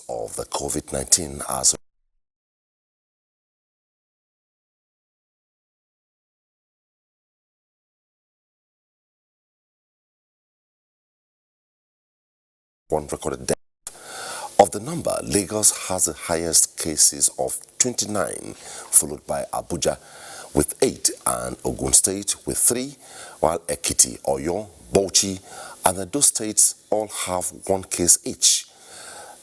of the COVID-19 as one recorded death. Of the number, Lagos has the highest cases of 29, followed by Abuja with 8 and Ogun State with 3, while Ekiti, Oyo, Bauchi and Edo states all have 1 case each.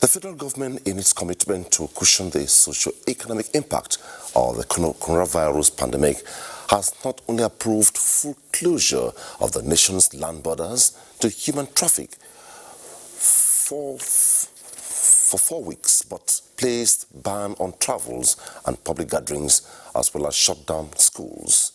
The federal government, in its commitment to cushion the socio-economic impact of the coronavirus pandemic, has not only approved full closure of the nation's land borders to human traffic for 4 weeks, but placed ban on travels and public gatherings, as well as shut down schools.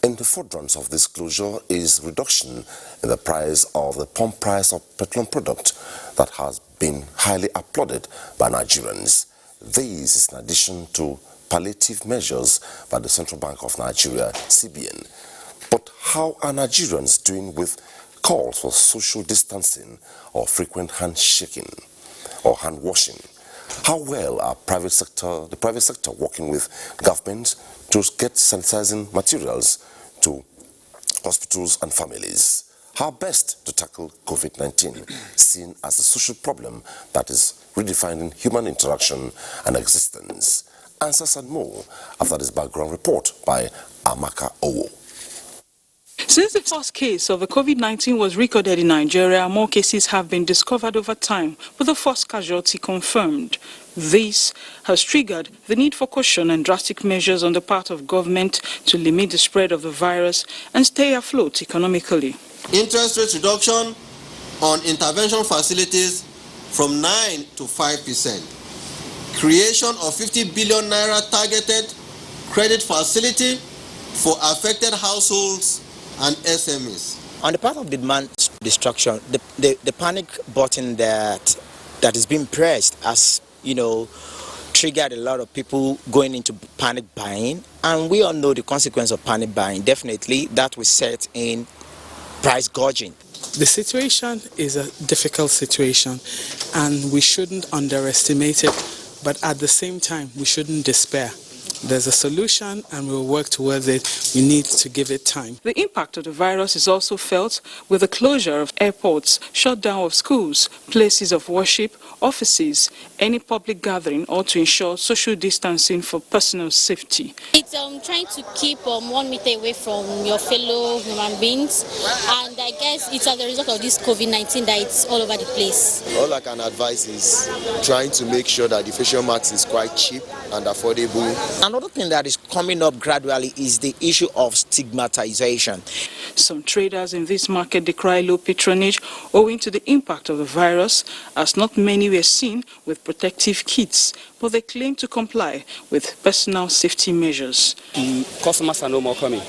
In the forefront of this closure is reduction in the price of the pump price of petroleum product that has been highly applauded by Nigerians. This is in addition to palliative measures by the Central Bank of Nigeria, CBN. But how are Nigerians doing with calls for social distancing or frequent handshaking or hand washing? How well are the private sector working with government to get sanitizing materials to hospitals and families? How best to tackle COVID-19, seen as a social problem that is redefining human interaction and existence? Answers and more after this background report by Amaka Owo. Since the first case of the COVID-19 was recorded in Nigeria, more cases have been discovered over time, with the first casualty confirmed. This has triggered the need for caution and drastic measures on the part of government to limit the spread of the virus and stay afloat economically. Interest rate reduction on intervention facilities from 9 to 5%. Creation of 50 billion naira targeted credit facility for affected households and SMEs. On the part of the demand destruction, the panic button that is being pressed has, triggered a lot of people going into panic buying, and we all know the consequence of panic buying. Definitely, that will set in price gouging. The situation is a difficult situation, and we shouldn't underestimate it, but at the same time, we shouldn't despair. There's a solution and we'll work towards it. We need to give it time. The impact of the virus is also felt with the closure of airports, shutdown of schools, places of worship, offices, any public gathering, or to ensure social distancing for personal safety. It's trying to keep 1 meter away from your fellow human beings, and I guess it's as a result of this COVID-19 that it's all over the place. All I can advise is trying to make sure that the facial mask is quite cheap and affordable. Another thing that is coming up gradually is the issue of stigmatization. Some traders in this market decry low patronage owing to the impact of the virus, as not many were seen with protective kits, but they claim to comply with personal safety measures. Customers are no more coming,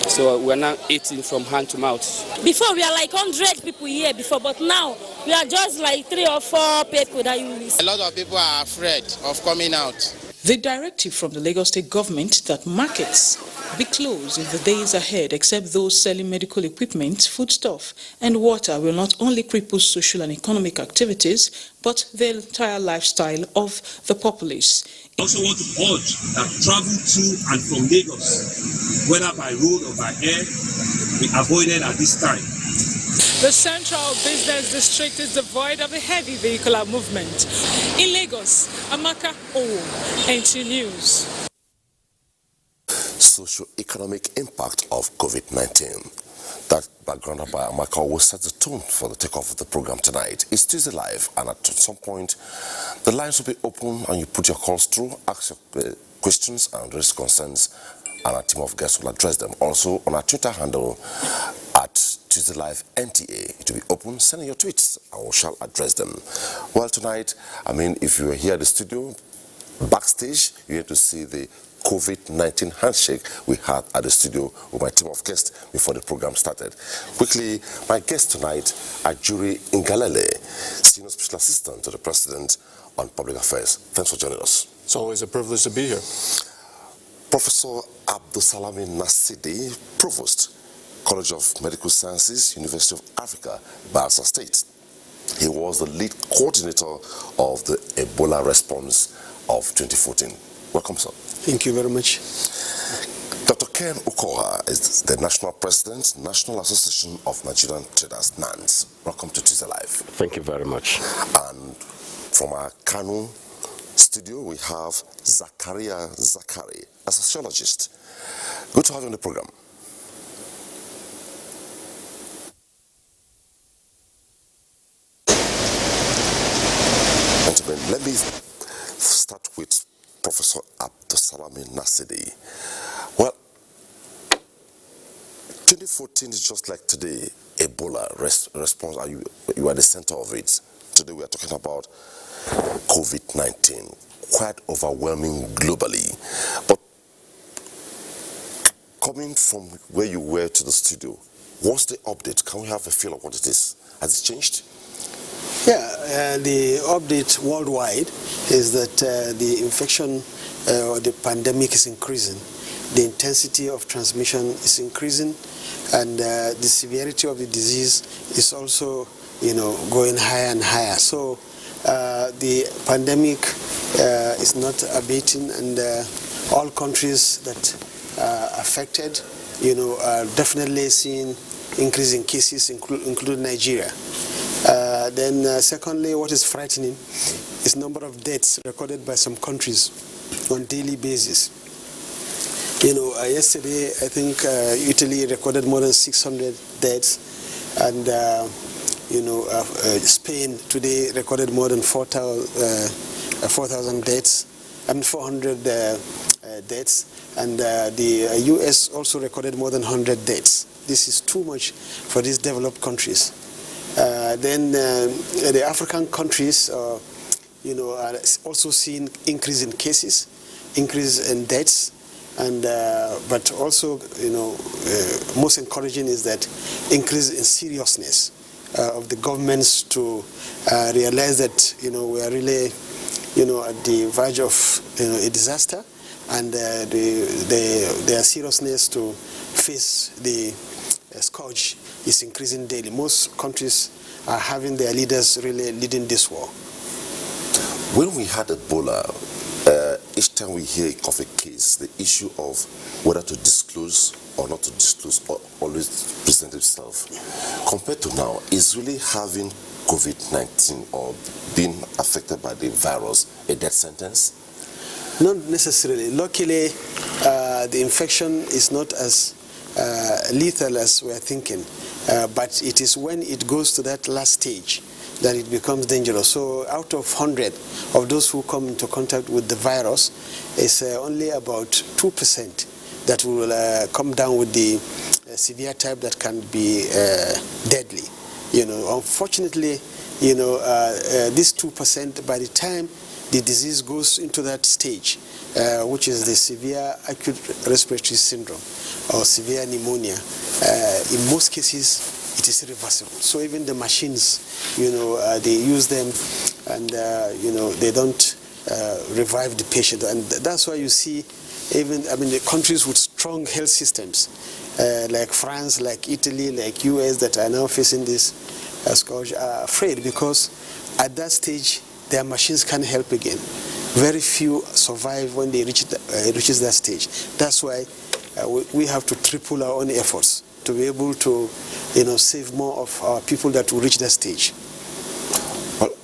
so we're now eating from hand to mouth. Before we are like 100 people here before, but now we are just like 3 or 4 people that you miss. A lot of people are afraid of coming out. The directive from the Lagos State government that markets be closed in the days ahead, except those selling medical equipment, foodstuff, and water, will not only cripple social and economic activities, but the entire lifestyle of the populace. I also want to urge that travel to and from Lagos, whether by road or by air, be avoided at this time. The central business district is devoid of a heavy vehicular movement. In Lagos, Amaka Owo, NT News. Socio-economic impact of COVID-19. That background by Amaka will set the tone for the takeoff of the program tonight. It's Tuesday Live, and at some point, the lines will be open and you put your calls through, ask your questions and raise concerns, and our team of guests will address them. Also, on our Twitter handle at Tuesday Live NTA, it will be open. Send in your tweets and we shall address them. Well, tonight, if you were here at the studio, backstage, you had to see the COVID-19 handshake we had at the studio with my team of guests before the program started. Quickly, my guest tonight, Ajuri Ngalale, Senior Special Assistant to the President on Public Affairs. Thanks for joining us. It's always a privilege to be here. Professor Abdusalami Nasidi, Provost, College of Medical Sciences, University of Africa, Bayelsa State. He was the lead coordinator of the Ebola response of 2014. Welcome, sir. Thank you very much. Dr. Ken Okoha is the National President, National Association of Nigerian Traders, NANS. Welcome to Tuesday Live. Thank you very much. And from our Kanu studio, we have Zakaria Zakari, a sociologist. Good to have you on the program. Gentlemen, let me start with Professor Abdusalami Nasidi. Well, 2014 is just like today, Ebola response, you are the center of it. Today we are talking about COVID-19, quite overwhelming globally. But coming from where you were to the studio, what's the update? Can we have a feel of what it is? Has it changed? Yeah, the update worldwide is that the infection or the pandemic is increasing. The intensity of transmission is increasing, and the severity of the disease is also, going higher and higher. So the pandemic is not abating, and all countries that are affected, are definitely seeing increasing cases, including Nigeria. Then secondly, what is frightening is number of deaths recorded by some countries on daily basis. Yesterday, I think Italy recorded more than 600 deaths, and Spain today recorded more than 4,000 deaths, 400 deaths, and the US also recorded more than 100 deaths. This is too much for these developed countries. Then the African countries, are also seeing increase in cases, increase in deaths, and but also, most encouraging is that increase in seriousness of the governments to realize that we are really at the verge of a disaster, and their seriousness to face the scourge is increasing daily. Most countries are having their leaders really leading this war. When we had Ebola, each time we hear of a case, the issue of whether to disclose or not to disclose always presents itself. Compared to now, is really having COVID-19 or being affected by the virus a death sentence? Not necessarily. Luckily, the infection is not as lethal as we're thinking, but it is when it goes to that last stage that it becomes dangerous. So out of 100 of those who come into contact with the virus, it's only about 2% that will come down with the severe type that can be deadly. Unfortunately, this 2%, by the time the disease goes into that stage, which is the severe acute respiratory syndrome or severe pneumonia, in most cases it is irreversible. So even the machines, they use them, and they don't revive the patient. And that's why you see even, the countries with strong health systems, like France, like Italy, like US, that are now facing this scourge, are afraid, because at that stage their machines can't help again. Very few survive when they reaches that stage. That's why we have to triple our own efforts to be able to, save more of our people that will reach that stage. Well,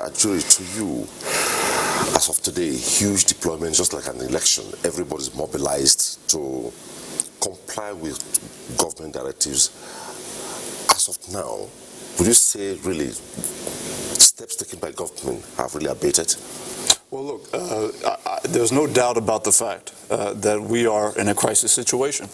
actually, to you, as of today, huge deployment, just like an election, everybody's mobilized to comply with government directives. As of now, would you say really steps taken by government have really abated? Well, look, there's no doubt about the fact that we are in a crisis situation.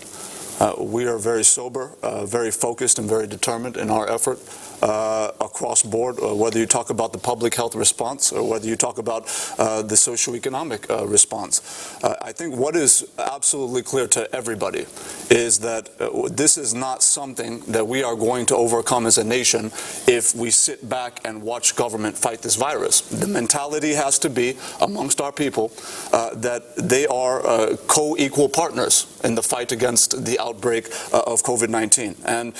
We are very sober, very focused, and very determined in our effort across board, whether you talk about the public health response or whether you talk about the socioeconomic response. I think what is absolutely clear to everybody is that this is not something that we are going to overcome as a nation if we sit back and watch government fight this virus. The mentality has to be amongst our people that they are co-equal partners in the fight against the outbreak of COVID-19. And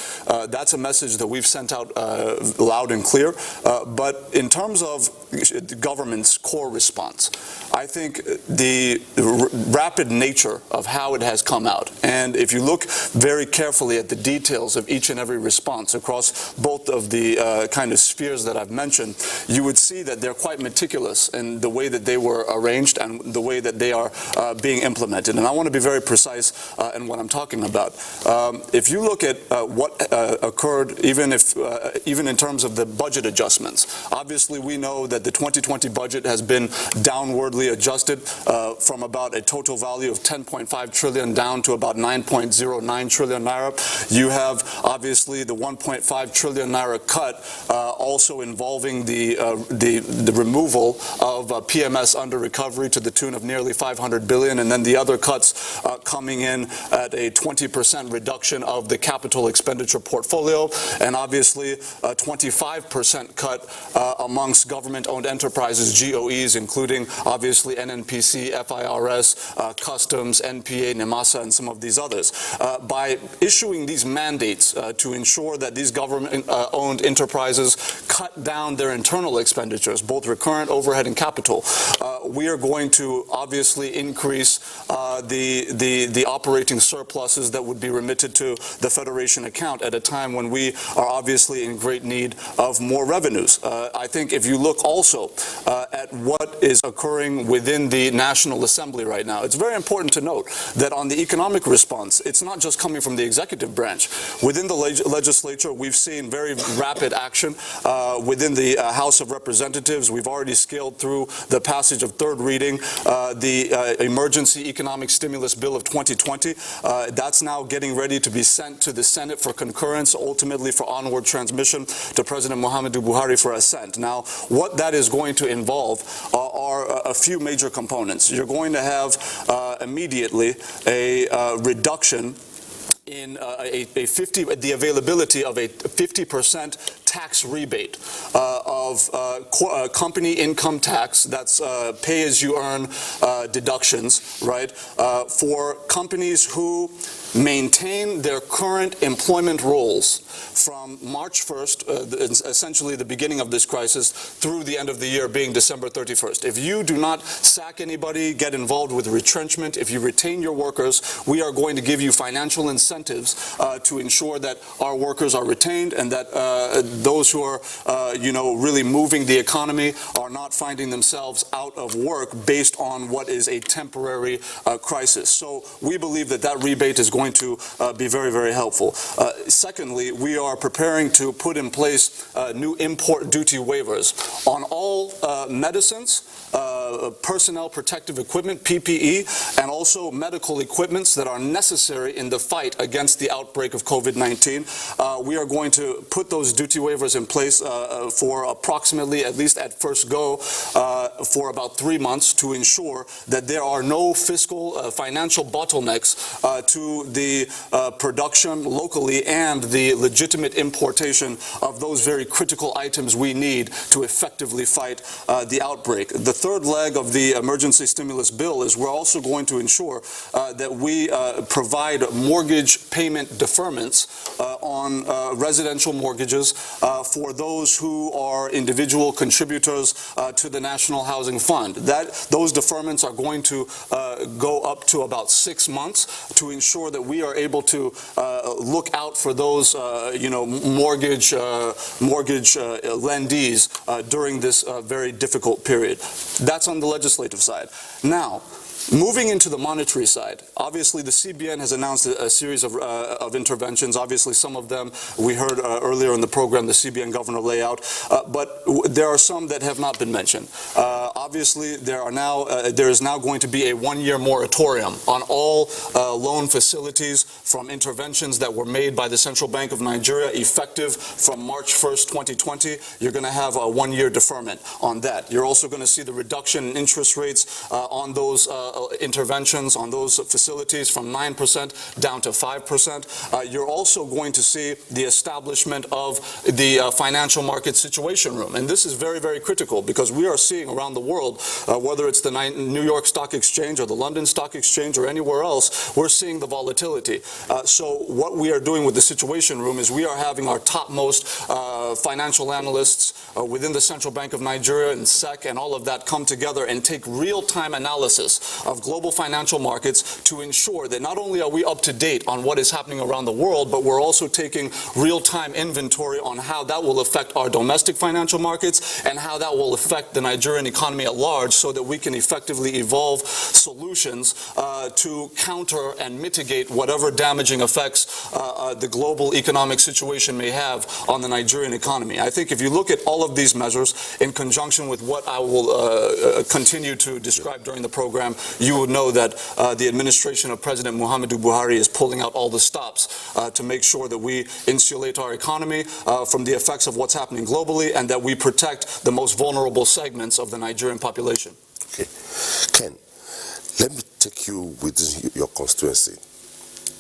that's a message that we've sent out loud and clear. But in terms of the government's core response, I think the rapid nature of how it has come out, and if you look very carefully at the details of each and every response across both of the kind of spheres that I've mentioned, you would see that they're quite meticulous in the way that they were arranged and the way that they are being implemented. And I want to be very precise in what I'm talking about. If you look at what occurred, even in terms of the budget adjustments, obviously we know that the 2020 budget has been downwardly adjusted from about a total value of 10.5 trillion down to about 9.09 trillion naira. You have obviously the 1.5 trillion naira cut, also involving the removal of PMS under recovery to the tune of nearly 500 billion, and then the other cuts coming in at a 20% reduction of the capital expenditure portfolio, and obviously a 25% cut amongst government-owned enterprises, GOEs, including obviously NNPC, FIRS, Customs, NPA, NEMASA, and some of these others. By issuing these mandates to ensure that these government-owned enterprises cut down their internal expenditures, both recurrent, overhead, and capital, we are going to obviously increase the operating surpluses that would be remitted to the Federation account at a time when we are obviously in great need of more revenues. I think if you look also at what is occurring within the National Assembly right now, it's very important to note that on the economic response, it's not just coming from the executive branch. Within the legislature, we've seen very rapid action. Within the House of Representatives, we've already scaled through the passage of third reading the Emergency Economic Stimulus Bill of 2020. That's now getting ready to be sent to the Senate for concurrence, ultimately for onward transmission to President Muhammadu Buhari for assent. Now, what that is going to involve are a few major components. You're going to have immediately a reduction in the availability of a 50% tax rebate of company income tax, that's pay-as-you-earn deductions, right, for companies who maintain their current employment roles from March 1st, essentially the beginning of this crisis, through the end of the year being December 31st. If you do not sack anybody, get involved with retrenchment, if you retain your workers, we are going to give you financial incentives to ensure that our workers are retained and that those who are, really moving the economy are not finding themselves out of work based on what is a temporary crisis. So we believe that that rebate is going to be very, very helpful. Secondly, we are preparing to put in place new import duty waivers on all medicines, personnel protective equipment, PPE, and also medical equipments that are necessary in the fight against the outbreak of COVID-19. We are going to put those duty waivers in place for approximately, at least at first go, for about 3 months to ensure that there are no fiscal financial bottlenecks to the production locally and the legitimate importation of those very critical items we need to effectively fight the outbreak. The third leg of the emergency stimulus bill is we're also going to ensure that we provide mortgage payment deferments on residential mortgages for those who are individual contributors to the National Housing Fund. Those deferments are going to go up to about 6 months to ensure that we are able to look out for those, mortgage lendees during this very difficult period. That's on the legislative side. Now, moving into the monetary side, obviously the CBN has announced a series of interventions. Obviously some of them we heard earlier in the program the CBN governor lay out, but there are some that have not been mentioned. Obviously there is now going to be a 1-year moratorium on all loan facilities from interventions that were made by the Central Bank of Nigeria effective from March 1st, 2020. You're going to have a 1-year deferment on that. You're also going to see the reduction in interest rates on those interventions on those facilities from 9% down to 5%. You're also going to see the establishment of the financial market situation room. And this is very, very critical because we are seeing around the world world, whether it's the New York Stock Exchange or the London Stock Exchange or anywhere else, we're seeing the volatility. So what we are doing with the Situation Room is we are having our topmost financial analysts within the Central Bank of Nigeria and SEC and all of that come together and take real-time analysis of global financial markets to ensure that not only are we up to date on what is happening around the world, but we're also taking real-time inventory on how that will affect our domestic financial markets and how that will affect the Nigerian economy at large, so that we can effectively evolve solutions to counter and mitigate whatever damaging effects the global economic situation may have on the Nigerian economy. I think if you look at all of these measures in conjunction with what I will continue to describe during the program, you would know that the administration of President Muhammadu Buhari is pulling out all the stops to make sure that we insulate our economy from the effects of what's happening globally and that we protect the most vulnerable segments of the Nigerian population. Okay. Ken, let me take you within your constituency.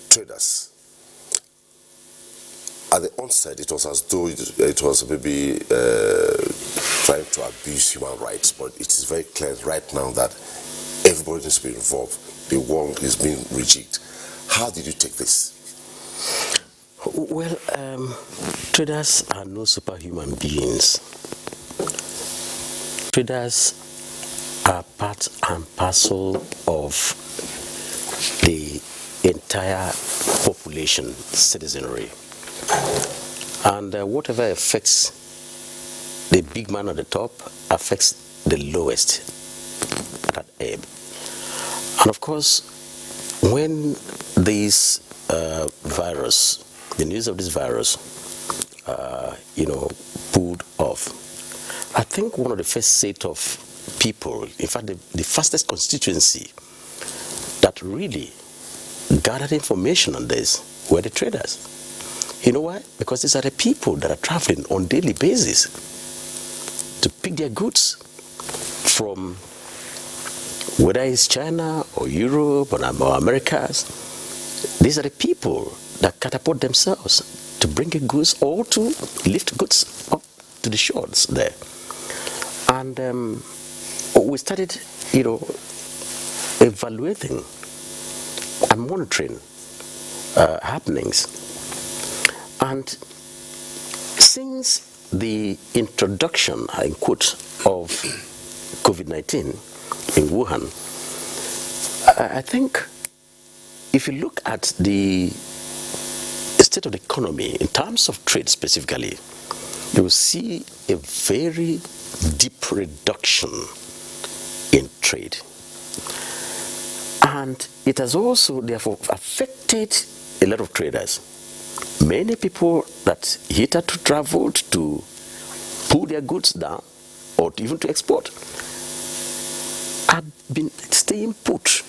Traders. At the onset, it was as though it was maybe trying to abuse human rights, but it is very clear right now that everybody needs to be involved. The world is being rejigged. How did you take this? Well, traders are no superhuman beings. Traders are part and parcel of the entire population, citizenry. And whatever affects the big man at the top affects the lowest at ebb. And of course, when this virus, the news of this virus, pulled off, I think one of the first set of people, in fact, the fastest constituency that really gathered information on this were the traders. You know why? Because these are the people that are traveling on a daily basis to pick their goods from whether it's China or Europe or Americas. These are the people that catapult themselves to bring in goods or to lift goods up to the shores there. And we started, evaluating and monitoring happenings. And since the introduction, I quote, of COVID-19 in Wuhan, I think if you look at the state of the economy in terms of trade specifically, you will see a very deep reduction in trade. And it has also therefore affected a lot of traders. Many people that hitherto traveled to pull their goods down or even to export have been staying put.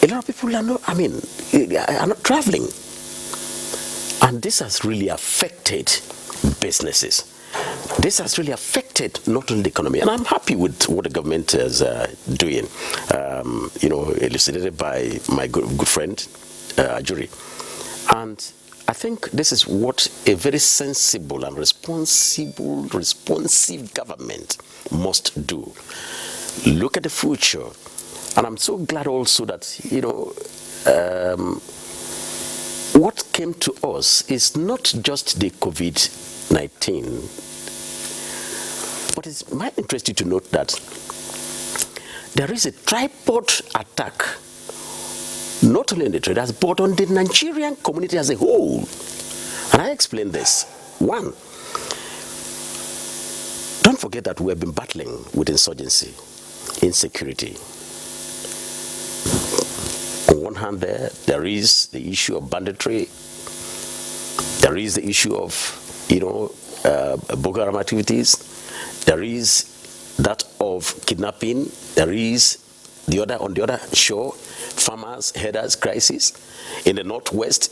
A lot of people are not traveling. And this has really affected businesses. This has really affected not only the economy. And I'm happy with what the government is doing, elucidated by my good friend, Ajuri. And I think this is what a very sensible and responsive government must do. Look at the future. And I'm so glad also that, what came to us is not just the COVID-19, but it might interest you to note that there is a tripod attack, not only on the traders, but on the Nigerian community as a whole. And I explain this. One, don't forget that we have been battling with insurgency, insecurity. On one hand there is the issue of banditry, there is the issue of, Boko Haram activities, there is that of kidnapping, there is on the other shore, farmers, herders crisis. In the northwest,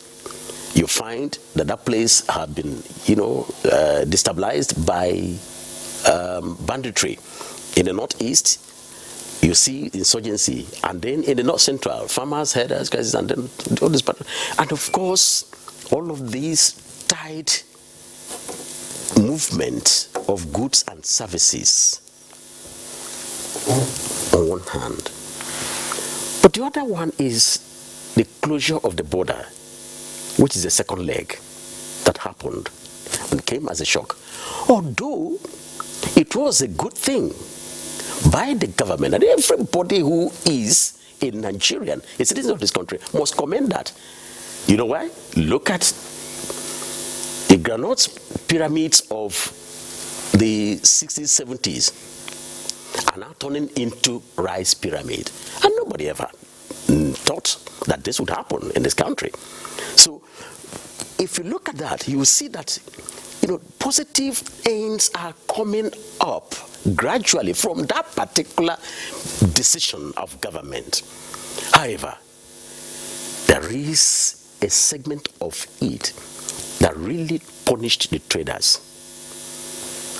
you find that place has been, destabilized by banditry. In the northeast, you see insurgency, and then in the north central, farmers, herders crisis, and then all this. And of course, all of these tied movement of goods and services one hand. But the other one is the closure of the border, which is the second leg that happened and came as a shock. Although it was a good thing by the government, and everybody who is a Nigerian, a citizen of this country, must commend that. You know why? Look at the granite pyramids of the 60s, 70s are now turning into rice pyramid. And nobody ever thought that this would happen in this country. So if you look at that, you will see that positive things are coming up gradually from that particular decision of government. However, there is a segment of it that really punished the traders.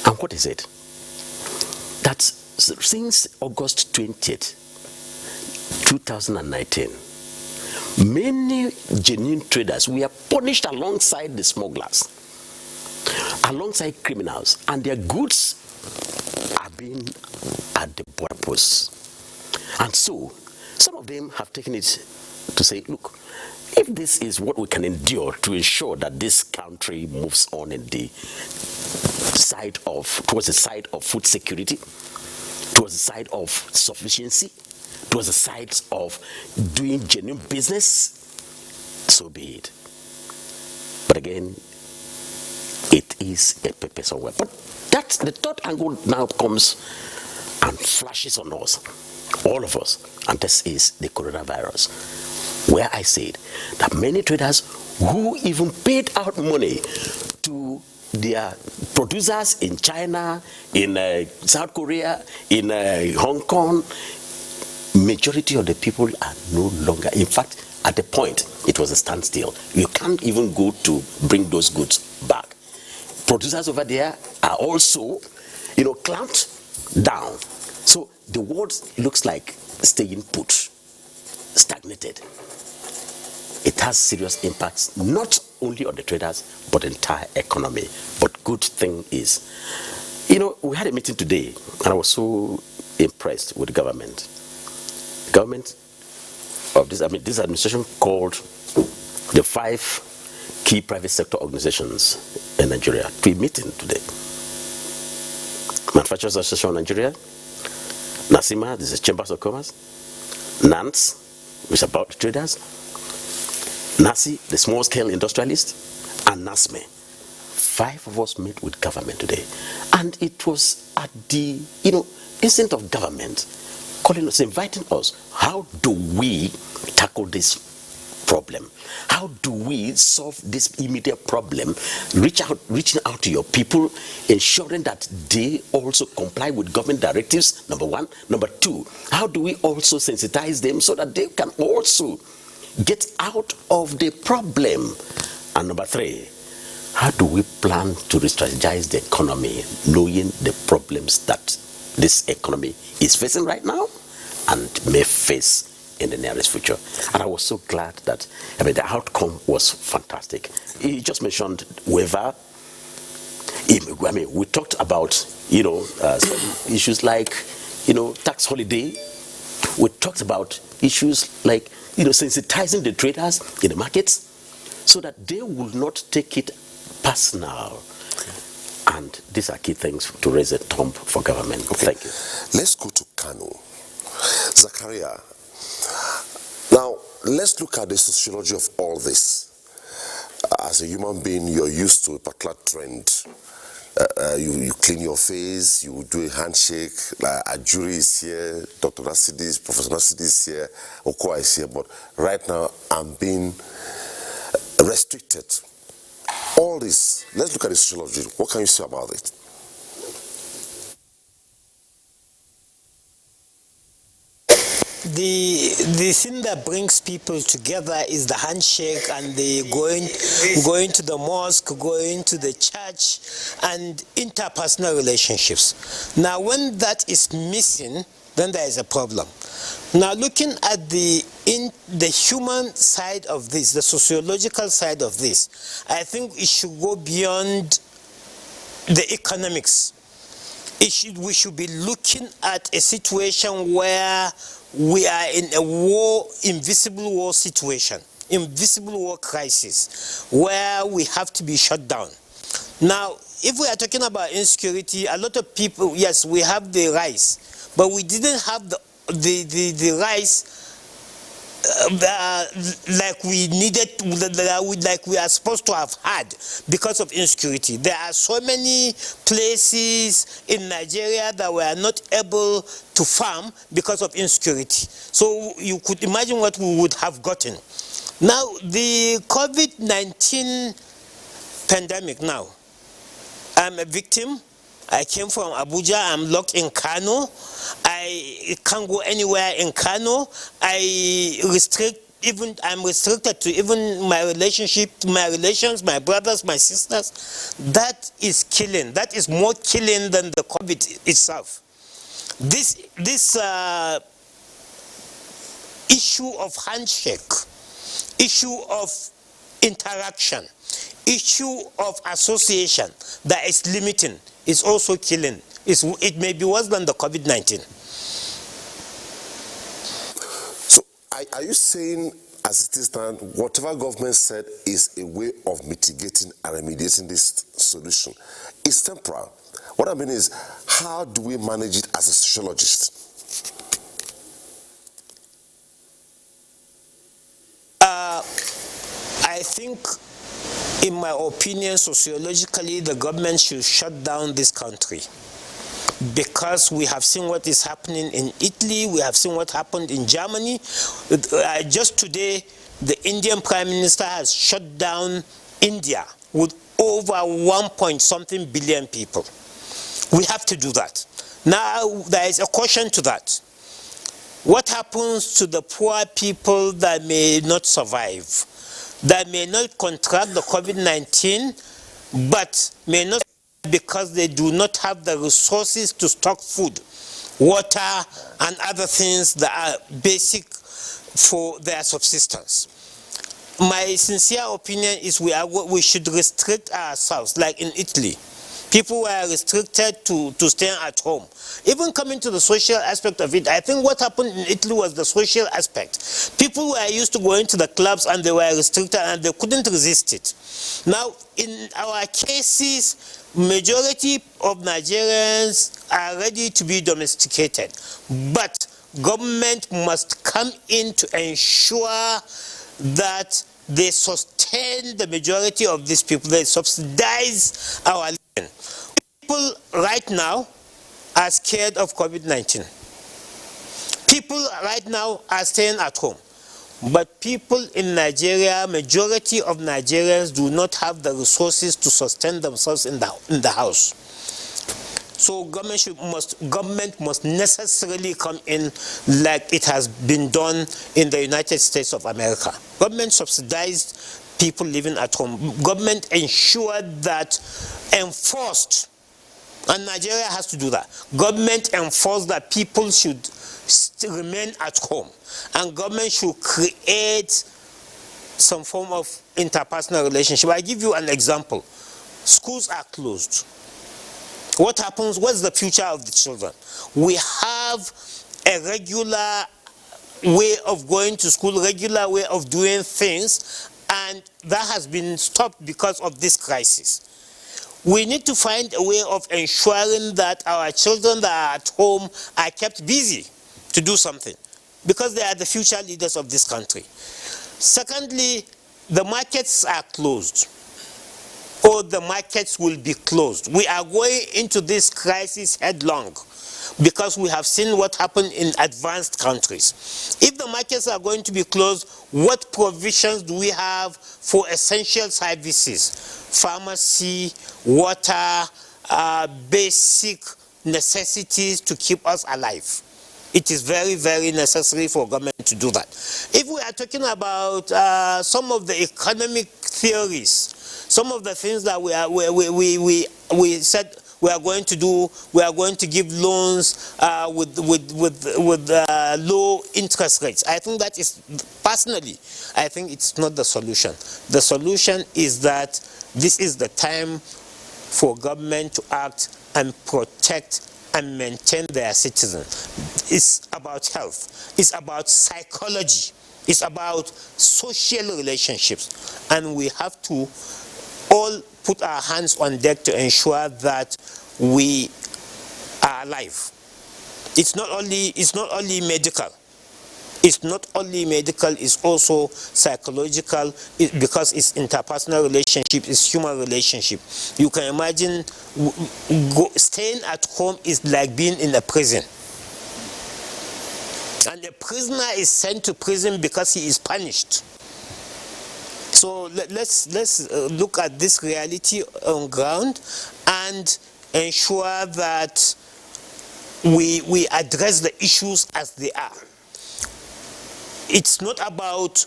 And what is it? That since August 20th, 2019, many genuine traders were punished alongside the smugglers, alongside criminals, and their goods are being at the border posts. And so, some of them have taken it to say, look, if this is what we can endure to ensure that this country moves on in the towards the side of food security, towards the side of sufficiency, towards the side of doing genuine business, so be it. But again, it is a pepper somewhere. But that's the third angle now comes and flashes on us, all of us, and this is the coronavirus, where I said that many traders who even paid out money to their producers in China, in South Korea, in Hong Kong, majority of the people are no longer, in fact, at the point, it was a standstill. You can't even go to bring those goods back. Producers over there are also, clamped down. So the world looks like staying put, stagnated. It has serious impacts, not only on the traders, but the entire economy. But good thing is, we had a meeting today, and I was so impressed with the government. The government of this administration called the 5 key private sector organizations in Nigeria to a meeting today. Manufacturers Association of Nigeria, NASIMA, this is Chambers of Commerce, NANS, which is about the traders, NASI, the small-scale industrialist, and NASME. 5 of us met with government today. And it was at the, instant of government calling us, inviting us, how do we tackle this problem? How do we solve this immediate problem? Reaching out to your people, ensuring that they also comply with government directives, number 1. Number 2, how do we also sensitize them so that they can also get out of the problem? And number 3, how do we plan to re-strategize the economy, knowing the problems that this economy is facing right now and may face in the nearest future? And I was so glad that the outcome was fantastic. He just mentioned waiver. We talked about some issues like tax holiday. We talked about issues like sensitizing the traders in the markets so that they will not take it personal. And these are key things to raise a thumb for government. Okay. Thank you. Let's go to Kano. Zakaria, now let's look at the sociology of all this. As a human being, you're used to a particular trend. You clean your face, you do a handshake, a jury is here, Dr. Nasidi is, Professor Nasidi is here, Okoa is here, but right now I'm being restricted. All this, let's look at the sociology. What can you say about it? The thing that brings people together is the handshake and the going to the mosque, going to the church, and interpersonal relationships. Now, when that is missing, then there is a problem. Now, looking at the human side of this, the sociological side of this, I think it should go beyond the economics. we should be looking at a situation where we are in a war, invisible war situation, invisible war crisis, where we have to be shut down. Now, if we are talking about insecurity, a lot of people, yes, we have the rice, but we didn't have the rice like we needed, like we are supposed to have had because of insecurity. There are so many places in Nigeria that were not able to farm because of insecurity. So you could imagine what we would have gotten. Now, the COVID-19 pandemic now, I'm a victim. I came from Abuja, I'm locked in Kano. I can't go anywhere in Kano. I'm restricted to even my relationship, my relations, my brothers, my sisters. That is killing. That is more killing than the COVID itself. This issue of handshake, issue of interaction, issue of association that is limiting is also killing. It may be worse than the COVID-19. So are you saying, as it is now, whatever government said is a way of mitigating and remediating this solution is temporal? What I mean is, how do we manage it as a sociologist? I think, in my opinion, sociologically, the government should shut down this country, because we have seen what is happening in Italy, we have seen what happened in Germany. Just today, the Indian Prime Minister has shut down India with over 1-point-something billion people. We have to do that. Now, there is a question to that. What happens to the poor people that may not survive, that may not contract the COVID-19, but may not, because they do not have the resources to stock food, water, and other things that are basic for their subsistence? My sincere opinion is we should restrict ourselves, like in Italy. People were restricted to staying at home. Even coming to the social aspect of it, I think what happened in Italy was the social aspect. People were used to going to the clubs and they were restricted and they couldn't resist it. Now, in our cases, majority of Nigerians are ready to be domesticated. But government must come in to ensure that they sustain the majority of these people. They subsidize our living. People right now are scared of COVID-19. People right now are staying at home. But people in Nigeria, majority of Nigerians do not have the resources to sustain themselves in the house. So government must necessarily come in like it has been done in the United States of America. Government subsidized people living at home. Government ensured that, enforced, and Nigeria has to do that. Government enforced that people should remain at home, and government should create some form of interpersonal relationship. I give you an example. Schools are closed. What happens? What's the future of the children? We have a regular way of going to school, regular way of doing things, and that has been stopped because of this crisis. We need to find a way of ensuring that our children that are at home are kept busy to do something, because they are the future leaders of this country. Secondly, the markets are closed, or the markets will be closed. We are going into this crisis headlong because we have seen what happened in advanced countries. If the markets are going to be closed, what provisions do we have for essential services? Pharmacy, water, basic necessities to keep us alive. It is very, very necessary for government to do that. If we are talking about some of the economic theories, some of the things that we said we are going to do, we are going to give loans with low interest rates. I think that is, personally, I think it's not the solution. The solution is that this is the time for government to act and protect and maintain their citizens. It's about health. It's about psychology. It's about social relationships. And we have to all put our hands on deck to ensure that we are alive. It's not only medical. It's not only medical, it's also psychological, because it's interpersonal relationship, it's human relationship. You can imagine staying at home is like being in a prison. And a prisoner is sent to prison because he is punished. So let's look at this reality on ground and ensure that we address the issues as they are. It's not about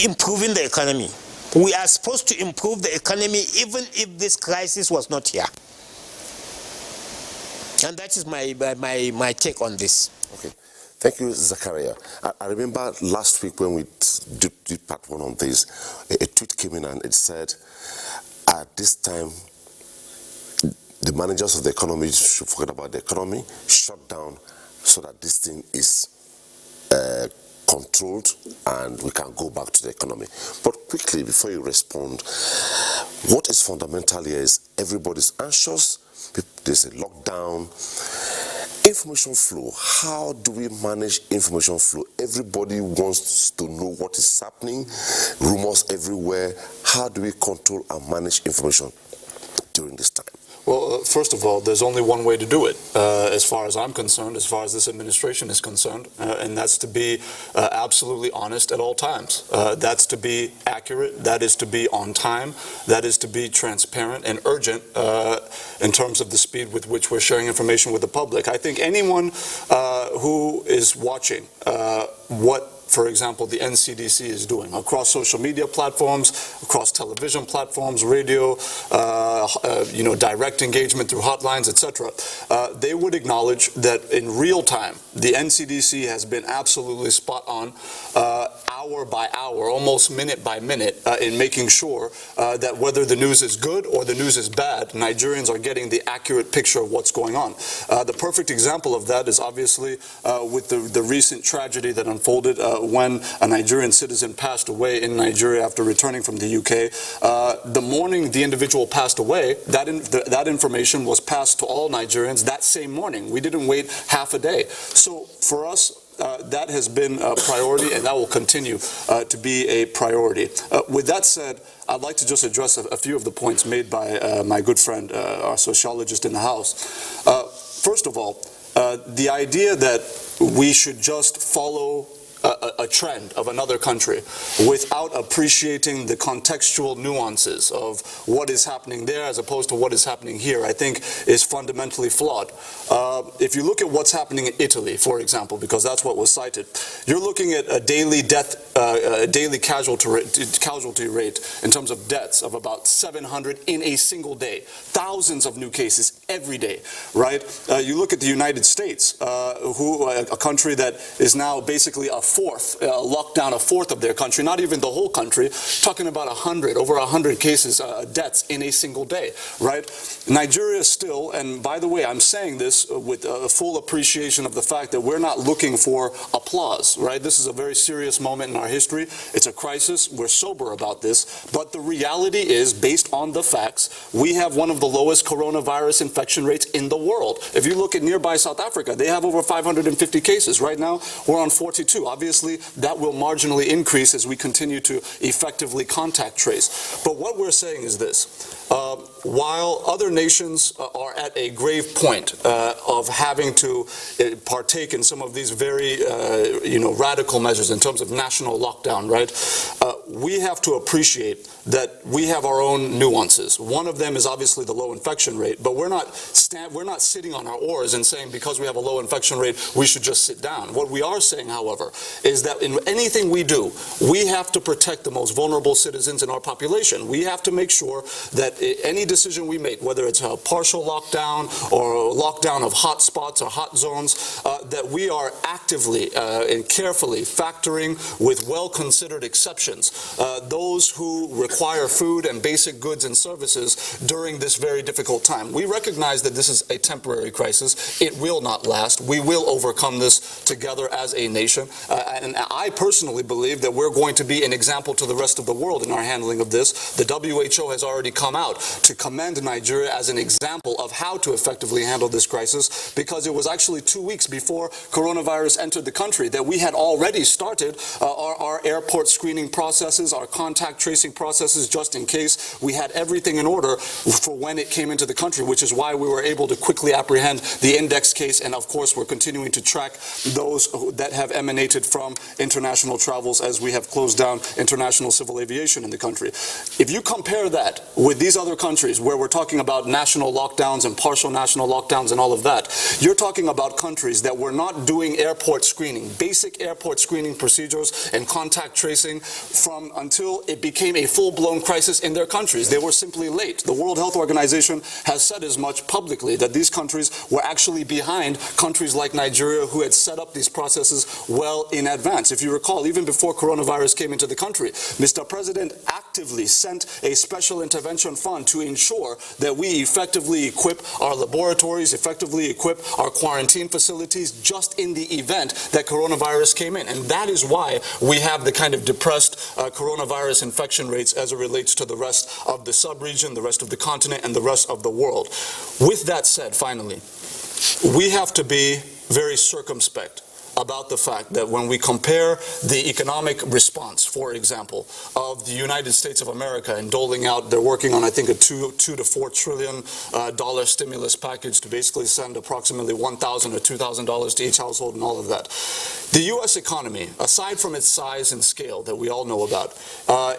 improving the economy. We are supposed to improve the economy even if this crisis was not here. And that is my take on this. Okay. Thank you, Zachariah. I remember last week when we did part one on this, a tweet came in and it said, at this time, the managers of the economy should forget about the economy, shut down, so that this thing is controlled and we can go back to the economy. But quickly, before you respond, what is fundamental here is everybody's anxious, there's a lockdown. Information flow, how do we manage information flow? Everybody wants to know what is happening, rumors everywhere. How do we control and manage information during this time? Well, first of all, there's only one way to do it, as far as I'm concerned, as far as this administration is concerned, and that's to be absolutely honest at all times. That's to be accurate, that is to be on time, that is to be transparent and urgent in terms of the speed with which we're sharing information with the public. I think anyone who is watching what, for example, the NCDC is doing across social media platforms, across television platforms, radio, direct engagement through hotlines, etc. They would acknowledge that in real time, the NCDC has been absolutely spot on, hour by hour, almost minute by minute, in making sure that whether the news is good or the news is bad, Nigerians are getting the accurate picture of what's going on. The perfect example of that is obviously with the recent tragedy that unfolded when a Nigerian citizen passed away in Nigeria after returning from the UK. The morning the individual passed away, that information was passed to all Nigerians that same morning. We didn't wait half a day. So for us, that has been a priority, and that will continue to be a priority. With that said, I'd like to just address a few of the points made by my good friend, our sociologist in the House. First of all, the idea that we should just follow a trend of another country without appreciating the contextual nuances of what is happening there as opposed to what is happening here, I think is fundamentally flawed. If you look at what's happening in Italy, for example, because that's what was cited, you're looking at a daily daily casualty rate in terms of deaths of about 700 in a single day. Thousands of new cases every day, right? You look at the United States, a country that is now basically locked down a fourth of their country, not even the whole country, talking about over 100 cases, deaths in a single day, right? Nigeria still, and by the way, I'm saying this with a full appreciation of the fact that we're not looking for applause, right? This is a very serious moment in our history. It's a crisis. We're sober about this. But the reality is, based on the facts, we have one of the lowest coronavirus infection rates in the world. If you look at nearby South Africa, they have over 550 cases. Right now, we're on 42. Obviously, that will marginally increase as we continue to effectively contact trace. But what we're saying is this. While other nations are at a grave point of having to partake in some of these very radical measures in terms of national lockdown, right? We have to appreciate that we have our own nuances. One of them is obviously the low infection rate, but we're not sitting on our oars and saying because we have a low infection rate, we should just sit down. What we are saying, however, is that in anything we do, we have to protect the most vulnerable citizens in our population. We have to make sure that any decision we make, whether it's a partial lockdown or a lockdown of hot spots or hot zones, that we are actively and carefully factoring with well-considered exceptions those who require food and basic goods and services during this very difficult time. We recognize that this is a temporary crisis. It will not last. We will overcome this together as a nation. And I personally believe that we're going to be an example to the rest of the world in our handling of this. The WHO has already come out to commend Nigeria as an example of how to effectively handle this crisis, because it was actually 2 weeks before coronavirus entered the country that we had already started our airport screening processes, our contact tracing processes, just in case. We had everything in order for when it came into the country, which is why we were able to quickly apprehend the index case, and of course we're continuing to track those that have emanated from international travels as we have closed down international civil aviation in the country. If you compare that with these other countries where we're talking about national lockdowns and partial national lockdowns and all of that, you're talking about countries that were not doing airport screening, basic airport screening procedures and contact tracing from until it became a full-blown crisis in their countries. They were simply late. The World Health Organization has said as much publicly, that these countries were actually behind countries like Nigeria, who had set up these processes well in advance. If you recall, even before coronavirus came into the country, Mr. President actively sent a special intervention fund to ensure that we effectively equip our laboratories, effectively equip our quarantine facilities, just in the event that coronavirus came in. And that is why we have the kind of depressed coronavirus infection rates as it relates to the rest of the sub-region, the rest of the continent, and the rest of the world. With that said, finally, we have to be very circumspect about the fact that when we compare the economic response, for example, of the United States of America in doling out, they're working on, I think, a $2 to $4 trillion stimulus package to basically send approximately $1,000 or $2,000 to each household and all of that. The U.S. economy, aside from its size and scale that we all know about,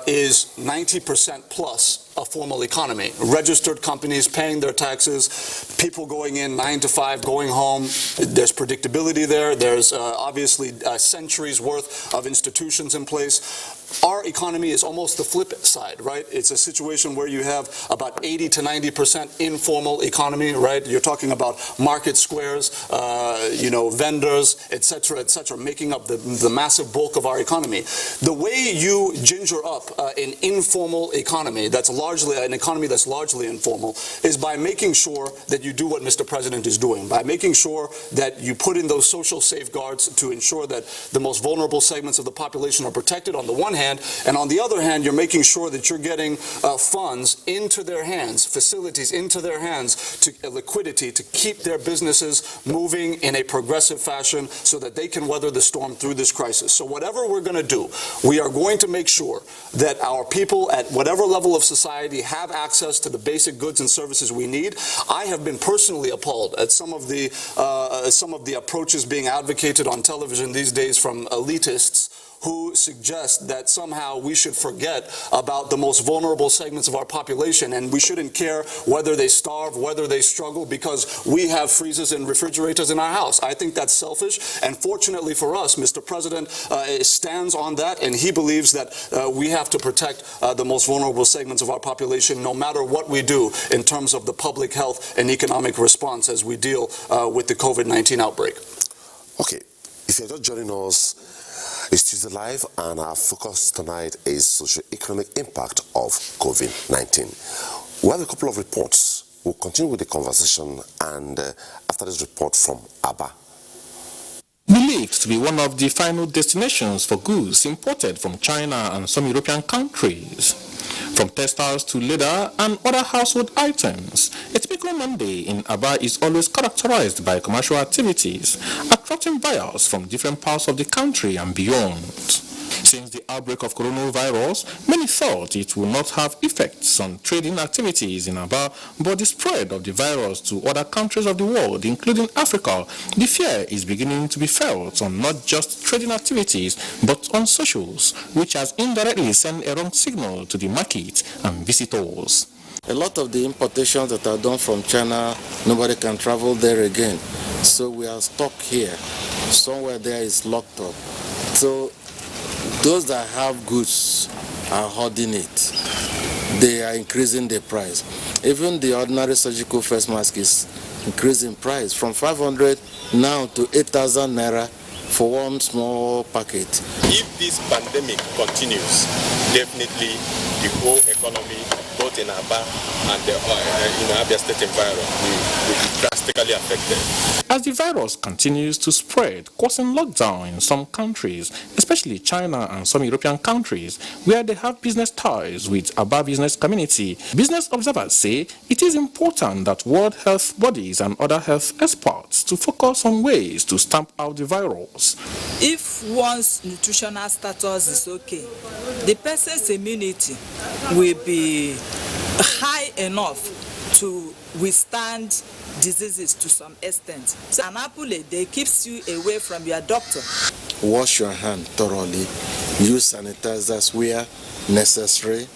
is 90% plus a formal economy. Registered companies paying their taxes, people going in 9 to 5, going home. There's predictability there. There's obviously centuries worth of institutions in place. Our economy is almost the flip side, right? It's a situation where you have about 80 to 90% informal economy, right? You're talking about market squares, vendors, etc., making up the massive bulk of our economy. The way you ginger up an informal economy, that's largely an economy that's largely informal, is by making sure that you do what Mr. President is doing, by making sure that you put in those social safeguards to ensure that the most vulnerable segments of the population are protected on the one hand, and on the other hand, you're making sure that you're getting funds into their hands, facilities into their hands, to liquidity to keep their businesses moving in a progressive fashion so that they can weather the storm through this crisis. So whatever we're going to do, we are going to make sure that our people at whatever level of society have access to the basic goods and services we need. I have been personally appalled at some of the approaches being advocated on television these days from elitists who suggest that somehow we should forget about the most vulnerable segments of our population and we shouldn't care whether they starve, whether they struggle, because we have freezers and refrigerators in our house. I think that's selfish, and fortunately for us, Mr. President stands on that, and he believes that we have to protect the most vulnerable segments of our population no matter what we do in terms of the public health and economic response as we deal with the COVID-19 outbreak. Okay, if you're just joining us, it's Tuesday Live, and our focus tonight is socio-economic impact of COVID-19. We have a couple of reports. We'll continue with the conversation, and after this report from Aba. Believed to be one of the final destinations for goods imported from China and some European countries, from textiles to leather and other household items, a typical Monday in Aba is always characterized by commercial activities, attracting buyers from different parts of the country and beyond. Since the outbreak of coronavirus, many thought it would not have effects on trading activities in Aba, but the spread of the virus to other countries of the world, including Africa, the fear is beginning to be felt on not just trading activities, but on socials, which has indirectly sent a wrong signal to the market and visitors. A lot of the importations that are done from China, nobody can travel there again. So we are stuck here. Somewhere there is locked up. So those that have goods are hoarding it. they are increasing the price. Even the ordinary surgical face mask is increasing price from 500 now to 8,000 naira for one small packet. If this pandemic continues, definitely the whole economy, both in Aba and in Abia State environment, will be drastically affected. As the virus continues to spread, causing lockdown in some countries, especially China and some European countries, where they have business ties with Aba business community, business observers say it is important that World Health bodies and other health experts to focus on ways to stamp out the virus. If one's nutritional status is okay, the person's immunity will be high enough to withstand diseases to some extent. So an apple a day keeps you away from your doctor. Wash your hand thoroughly, use sanitizers where necessary.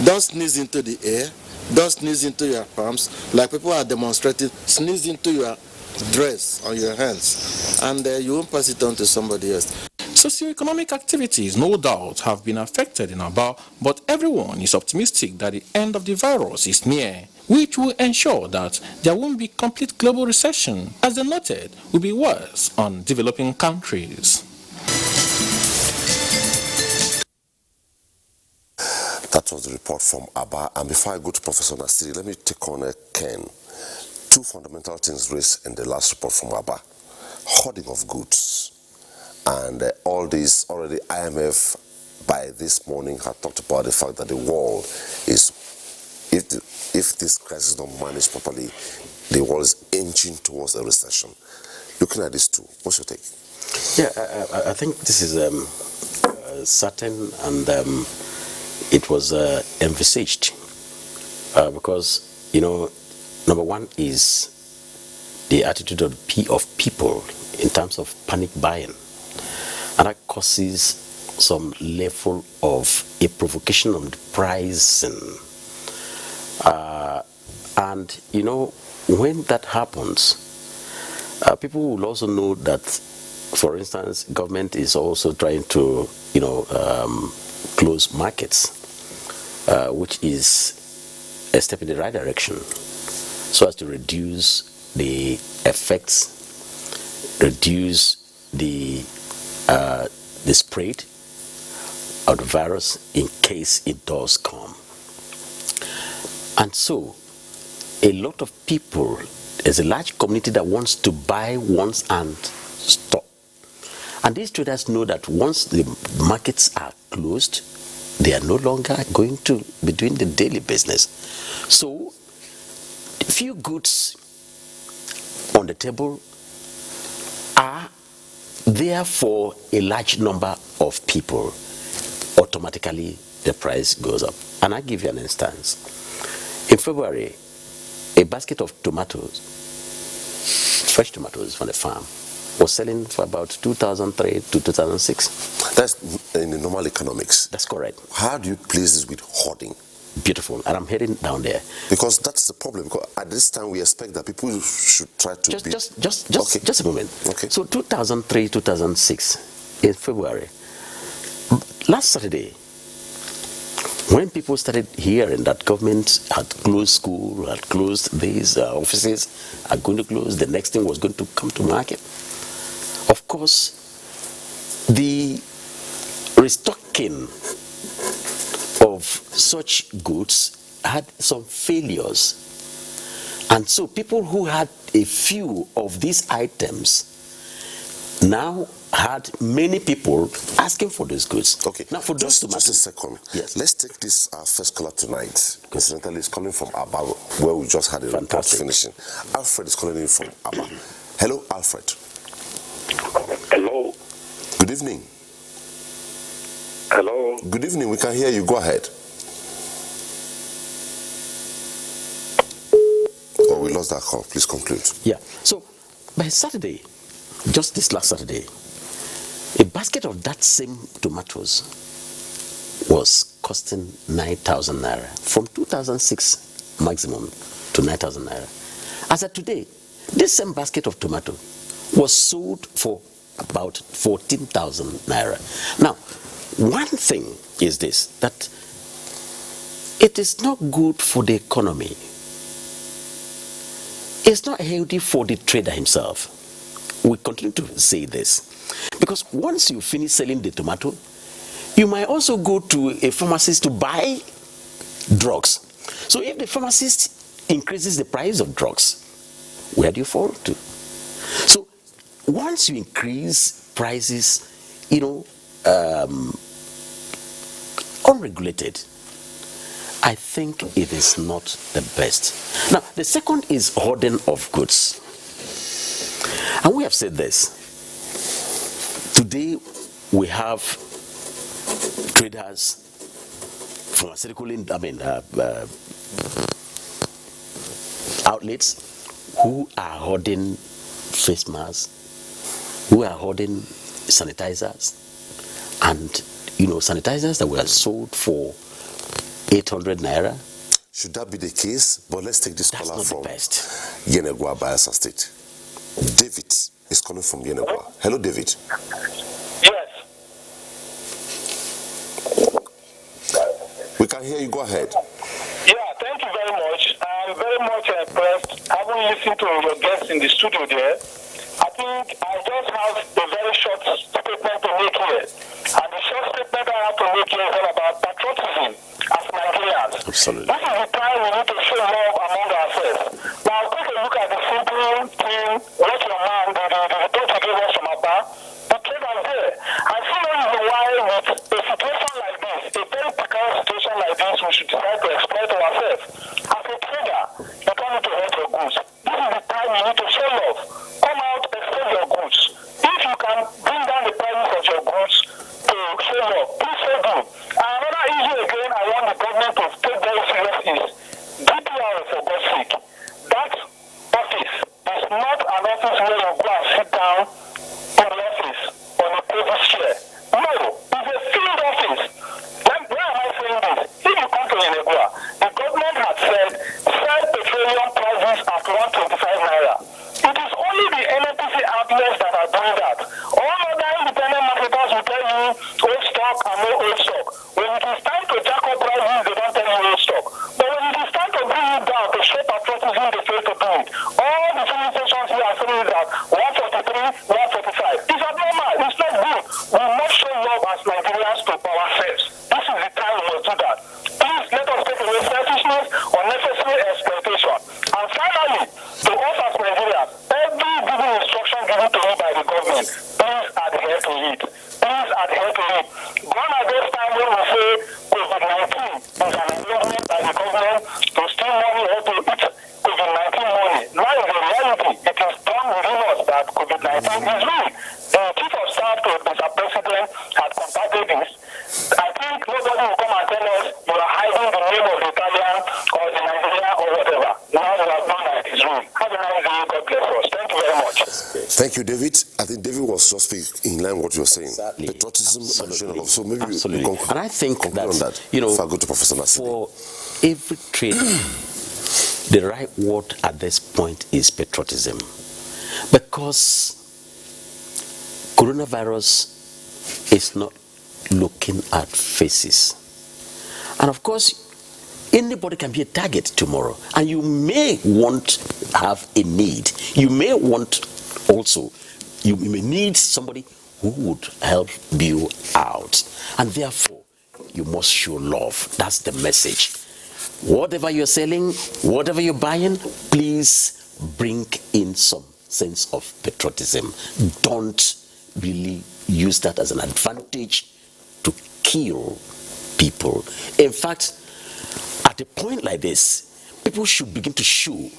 Don't sneeze into the air, don't sneeze into your palms, like people are demonstrating, sneeze into your dress on your hands, and you won't pass it on to somebody else. Socioeconomic activities, no doubt, have been affected in Aba, but everyone is optimistic that the end of the virus is near, which will ensure that there won't be complete global recession, as they noted, will be worse on developing countries. That was the report from Aba. And before I go to Professor Nasiri, let me take on Ken. Two fundamental things raised in the last report from Aba: hoarding of goods. And all this, already IMF by this morning had talked about the fact that the world is, if this crisis is not managed properly, the world is inching towards a recession. Looking at these two, what's your take? Yeah, I think this is certain, and it was envisaged because, you know, number one is the attitude of people in terms of panic buying. And that causes some level of a provocation on the price. And you know, when that happens, people will also know that, for instance, government is also trying to, you know, close markets, which is a step in the right direction, so as to reduce the effects, reduce the spread of the virus in case it does come. And so a lot of people, there's a large community that wants to buy once and stop. And these traders know that once the markets are closed, they are no longer going to be doing the daily business. So few goods on the table are there for a large number of people. Automatically the price goes up. And I give you an instance. In February, a basket of tomatoes, fresh tomatoes from the farm, was selling for about 2003 to 2006. That's in the normal economics. That's correct. How do you place this with hoarding? Beautiful. And I'm heading down there. Because that's the problem. Because at this time we expect that people should try to just a moment. Okay. So 2003, 2006, in February, last Saturday, when people started hearing that government had closed school, had closed these offices, are going to close, the next thing was going to come to market. Of course, the restocking of such goods had some failures. And so people who had a few of these items now had many people asking for these goods. Okay. Now, for just a second. Yes. Let's take this first caller tonight. Incidentally, it's calling from Aba, where we just had a report finishing. Alfred is calling in from Aba. Hello, Alfred. Hello. Good evening. Hello. Good evening. We can hear you. Go ahead. Oh, we lost that call. Please conclude. Yeah. So, by Saturday, just this last Saturday, a basket of that same tomatoes was costing 9,000 naira, from 2006 maximum to 9,000 naira. As of today, this same basket of tomato was sold for about 14,000 naira. Now, one thing is this, that it is not good for the economy. It's not healthy for the trader himself. We continue to say this. Because once you finish selling the tomato, you might also go to a pharmacist to buy drugs. So if the pharmacist increases the price of drugs, where do you fall to? So once you increase prices, unregulated, I think it is not the best. Now, the second is hoarding of goods. And we have said this. Today, we have traders, pharmaceutical outlets who are hoarding face masks, who are hoarding sanitizers, and sanitizers that were sold for 800 naira. Should that be the case? But let's take this caller from best. Yenegua, Bayelsa State. David is calling from Yenegua. Hello, David. Yes. We can hear you. Go ahead. Yeah, thank you very much. I'm very much impressed. Having listened to your guests in the studio there, I think I just have a very short statement to make here. And the short statement I have to make here is all about patriotism as Nigerians. Absolutely. This is the time we need to show love among ourselves. Now, take a look at the simple thing, what your man, the report you gave us from Abba, the traders there. I see no reason why with a situation like this, a very precarious situation like this, we should decide to exploit ourselves. As a trader, you don't need to hurt your goods. This is the time you need to show love. Come out, export your goods. If you can bring down the prices of your goods to show love, please so do. And another issue again I want the government to take very serious is DPR, for God's sake. That office is not an office where you go and sit down in the office on a table chair. No, it's a field office. Why am I saying this? If you come to Yenegua, the government had said sell petroleum prices at 125 naira. It is only the NNPC outlets that are doing that. All other independent marketers will tell you old stock and no old stock. When it is time to jack up prices, they don't tell you old stock. But when it is time to bring it down to show patriotism, they fail to do it. All the filling stations here are saying that 143, 145. It's abnormal. It's not good. We must show love as Nigerians to ourselves. This is the time we must do that. Please let us take away selfishness, unnecessary exploitation. And finally, to us as Nigerians, every given instruction given to me by the government, please adhere to it. Please adhere to it. Gone are those times when we say COVID-19 is an arrangement by the government to steal money or to eat COVID-19 money. Now is the reality. It is done within us that COVID-19 is real. The Chief of Staff to Mr. President had contacted this. I think nobody will come and tell us you are hiding the name of the Italian or the Nigerian or whatever. Now we have known that it is real. Have a nice day. God bless us. Thank you very much. Thank you, David. I think David was just in line with what you were saying. Exactly. Patriotism and showing love. So maybe Absolutely. we And I think that, on that. If I go to Professor Nasidi. for every trader, the right word at this point is patriotism. Because coronavirus is not looking at faces. And of course, anybody can be a target tomorrow. And you may want to have a need. You may want also, you may need somebody who would help you out. And therefore, you must show love. That's the message. Whatever you're selling, whatever you're buying, please bring in some sense of patriotism. Don't really use that as an advantage to kill people. In fact, at a point like this, people should begin to show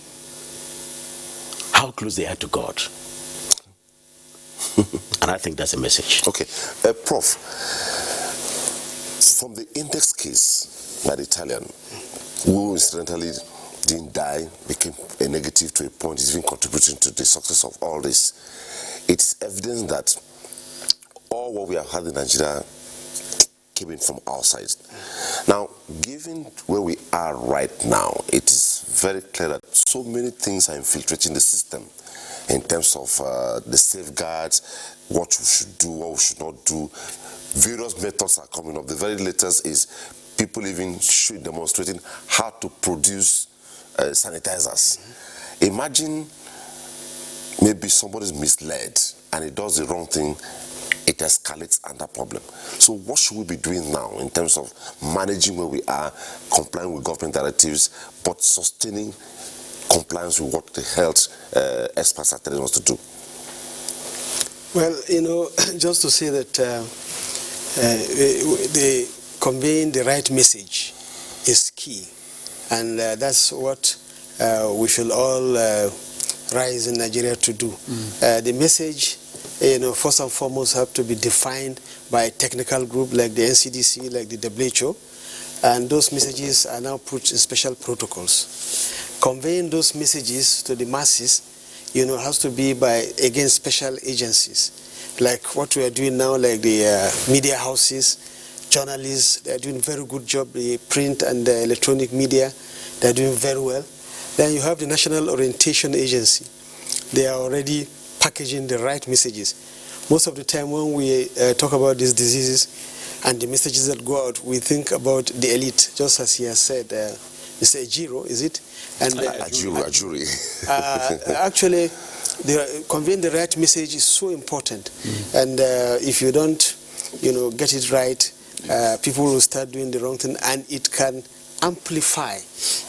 how close they are to God. And I think that's a message. Okay. Prof, from the index case by the Italian, who incidentally didn't die, became a negative to a point, is even contributing to the success of all this, it's evident that all what we have had in Nigeria came in from outside. Now, given where we are right now, it is very clear that so many things are infiltrating the system in terms of the safeguards, what we should do, what we should not do. Various methods are coming up. The very latest is people even demonstrating how to produce sanitizers. Imagine maybe somebody's misled and he does the wrong thing, it escalates another problem. So what should we be doing now in terms of managing where we are, complying with government directives, but sustaining compliance with what the health experts are telling us to do? Well, just to say that conveying the right message is key, and that's what we should all rise in Nigeria to do. The message, first and foremost, have to be defined by a technical group like the NCDC, like the WHO, and those messages are now put in special protocols. Conveying those messages to the masses, has to be by, again, special agencies, like what we are doing now, like the media houses, journalists. They are doing a very good job. The print and the electronic media, they are doing very well. Then you have the National Orientation Agency. They are already packaging the right messages. Most of the time when we talk about these diseases and the messages that go out, we think about the elite, just as he has said. Mr. Ejiro, is it? And Ajuri. Actually, conveying the right message is so important. And if you don't, get it right, people will start doing the wrong thing, and it can amplify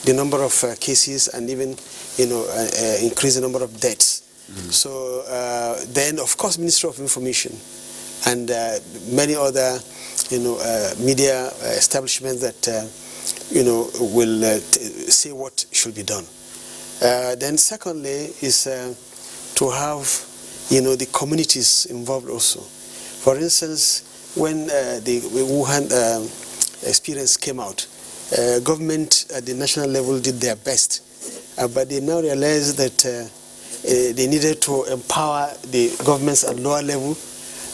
the number of cases and even, increase the number of deaths. So then, of course, Ministry of Information and many other, media establishments that, will say what should be done. Then secondly is to have, the communities involved also. For instance, when the Wuhan experience came out, government at the national level did their best, but they now realize that they needed to empower the governments at lower level,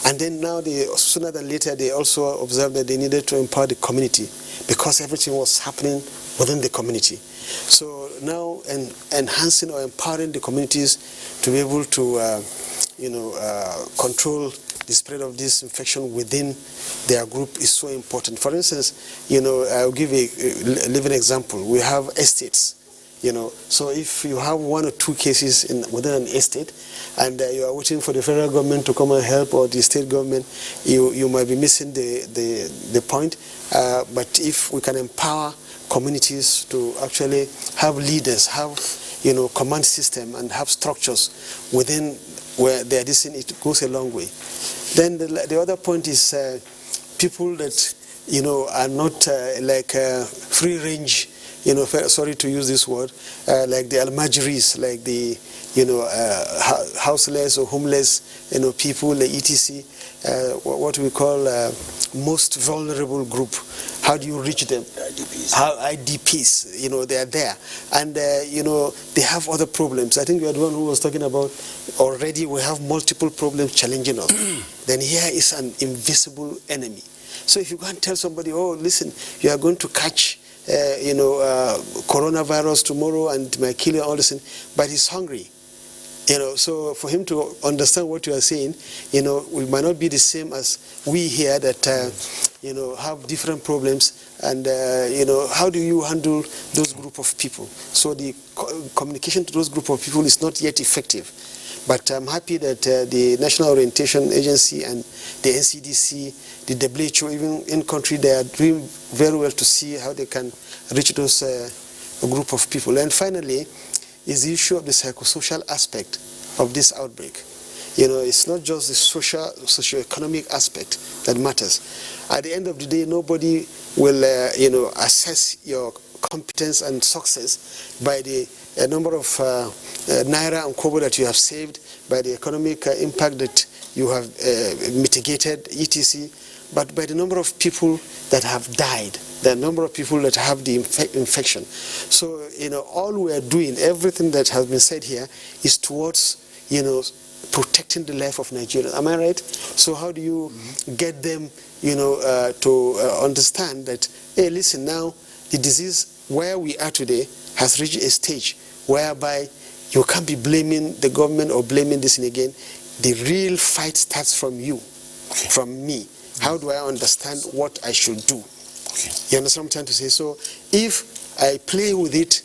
and then now sooner than later they also observed that they needed to empower the community, because everything was happening within the community. So now enhancing or empowering the communities to be able to control the spread of this infection within their group is so important. For instance, I'll give a living example. We have estates. So if you have 1 or 2 cases within an estate, and you are waiting for the federal government to come and help, or the state government, you might be missing the point. But if we can empower communities to actually have leaders, have command system, and have structures within where they are listening, it goes a long way. Then the other point is people that are not like free range. Sorry to use this word, like the almajiris, like the houseless or homeless people, the etc. What we call most vulnerable group. How do you reach them? IDPs, they are there, and they have other problems. I think you are the one who was talking about already. We have multiple problems challenging us. Then here is an invisible enemy. So if you go and tell somebody, oh, listen, you are going to catch coronavirus tomorrow and it might kill you, all this thing, but he's hungry. So for him to understand what you are saying, we might not be the same as we here that, have different problems, and, how do you handle those group of people? So the communication to those group of people is not yet effective. But I'm happy that the National Orientation Agency and the NCDC, the WHO, even in country, they are doing very well to see how they can reach those group of people. And finally, is the issue of the psychosocial aspect of this outbreak. It's not just the socio-economic aspect that matters. At the end of the day, nobody will, assess your competence and success by the number of naira and kobo that you have saved, by the economic impact that you have mitigated, etc., but by the number of people that have died, the number of people that have the infection. So, all we are doing, everything that has been said here, is towards, protecting the life of Nigerians. Am I right? So how do you get them, to understand that, hey, listen, now the disease where we are today has reached a stage whereby you can't be blaming the government or blaming this thing again. The real fight starts from you, from me. How do I understand what I should do? Okay. You understand what I'm trying to say? So if I play with it,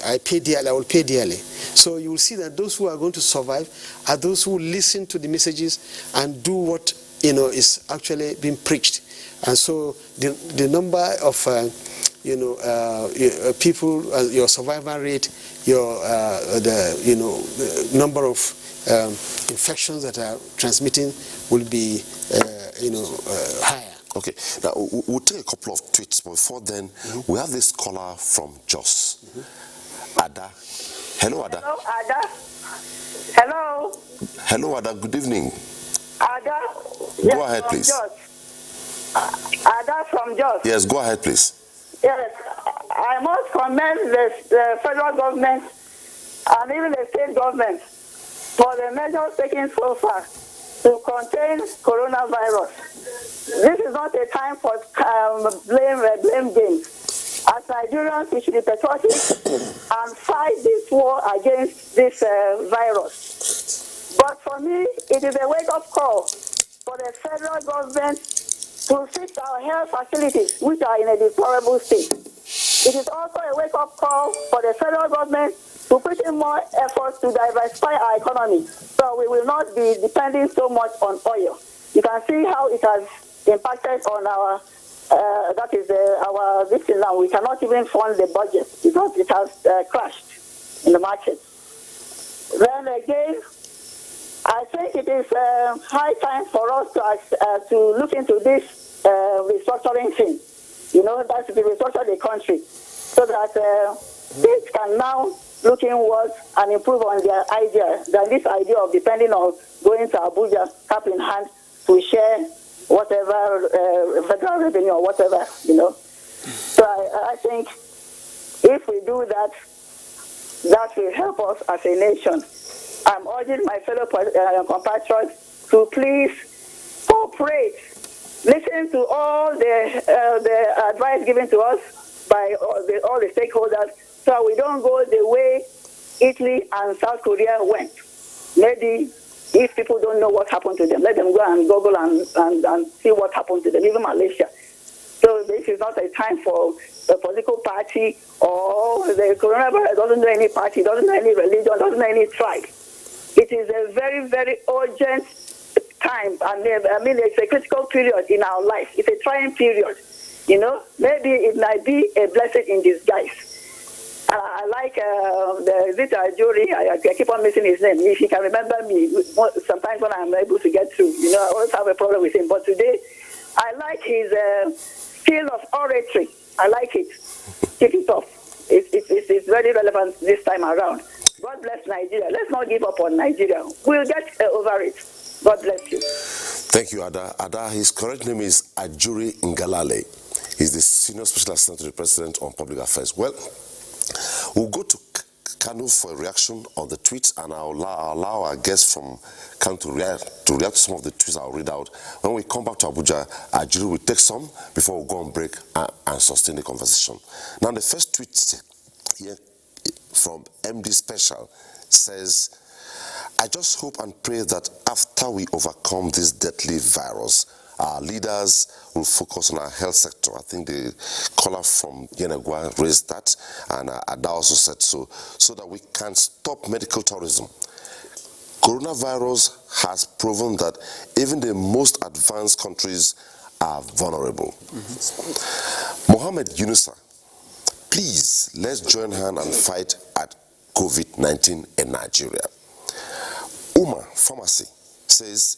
I pay dearly, I will pay dearly. So you will see that those who are going to survive are those who listen to the messages and do what is actually being preached. And so the number of people, your survival rate, the number of infections that are transmitting will be higher. Okay, now we'll take a couple of tweets, but before then, we have this caller from Jos. Ada. Hello, Ada. Hello, Ada. Hello. Hello, Ada. Good evening. Ada. Go ahead, please. Jos. Ada from Jos. Yes, go ahead, please. Yes, I must commend the federal government and even the state government for the measures taken so far to contain coronavirus. This is not a time for blame games. As Nigerians, we should be patriotic and fight this war against this virus. But for me, it is a wake-up call for the federal government to fix our health facilities, which are in a deplorable state. It is also a wake-up call for the federal government to put in more efforts to diversify our economy, so we will not be depending so much on oil. You can see how it has impacted on our our victim now. We cannot even fund the budget because it has crashed in the market. Then again, I think it is high time for us to look into this restructuring thing. That's to restructure the country so that states can now look inwards and improve on their idea than this idea of depending on going to Abuja, cap in hand, to share whatever federal revenue or whatever, So I think if we do that, that will help us as a nation. I'm urging my fellow compatriots to please cooperate, listen to all the advice given to us by all the stakeholders, so we don't go the way Italy and South Korea went. Maybe if people don't know what happened to them, let them go and Google and see what happened to them, even Malaysia. So this is not a time for a political party, or the coronavirus doesn't know any party, doesn't know any religion, doesn't know any tribe. It is a very, very urgent time. It's a critical period in our life. It's a trying period. Maybe it might be a blessing in disguise. I like the Ajuri. I keep on missing his name. If he can remember me, sometimes when I'm able to get through, I always have a problem with him. But today, I like his skill of oratory. I like it. Keep it up. It's very relevant this time around. God bless Nigeria. Let's not give up on Nigeria. We'll get over it. God bless you. Thank you, Ada. Ada, his correct name is Ajuri Ngalale. He's the Senior Special Assistant to the President on Public Affairs. Well, we'll go to Kano for a reaction on the tweets, and I'll allow our guests from Kano to react to some of the tweets I'll read out. When we come back to Abuja, Ajuri will take some before we go on break and sustain the conversation. Now, the first tweet here from MD Special says, I just hope and pray that after we overcome this deadly virus, our leaders will focus on our health sector. I think the caller from Yenagua raised that, and Ada also said so that we can stop medical tourism. Coronavirus has proven that even the most advanced countries are vulnerable. Mohammed Yunusa, please, let's join hands and fight at COVID-19 in Nigeria. Uma Pharmacy says,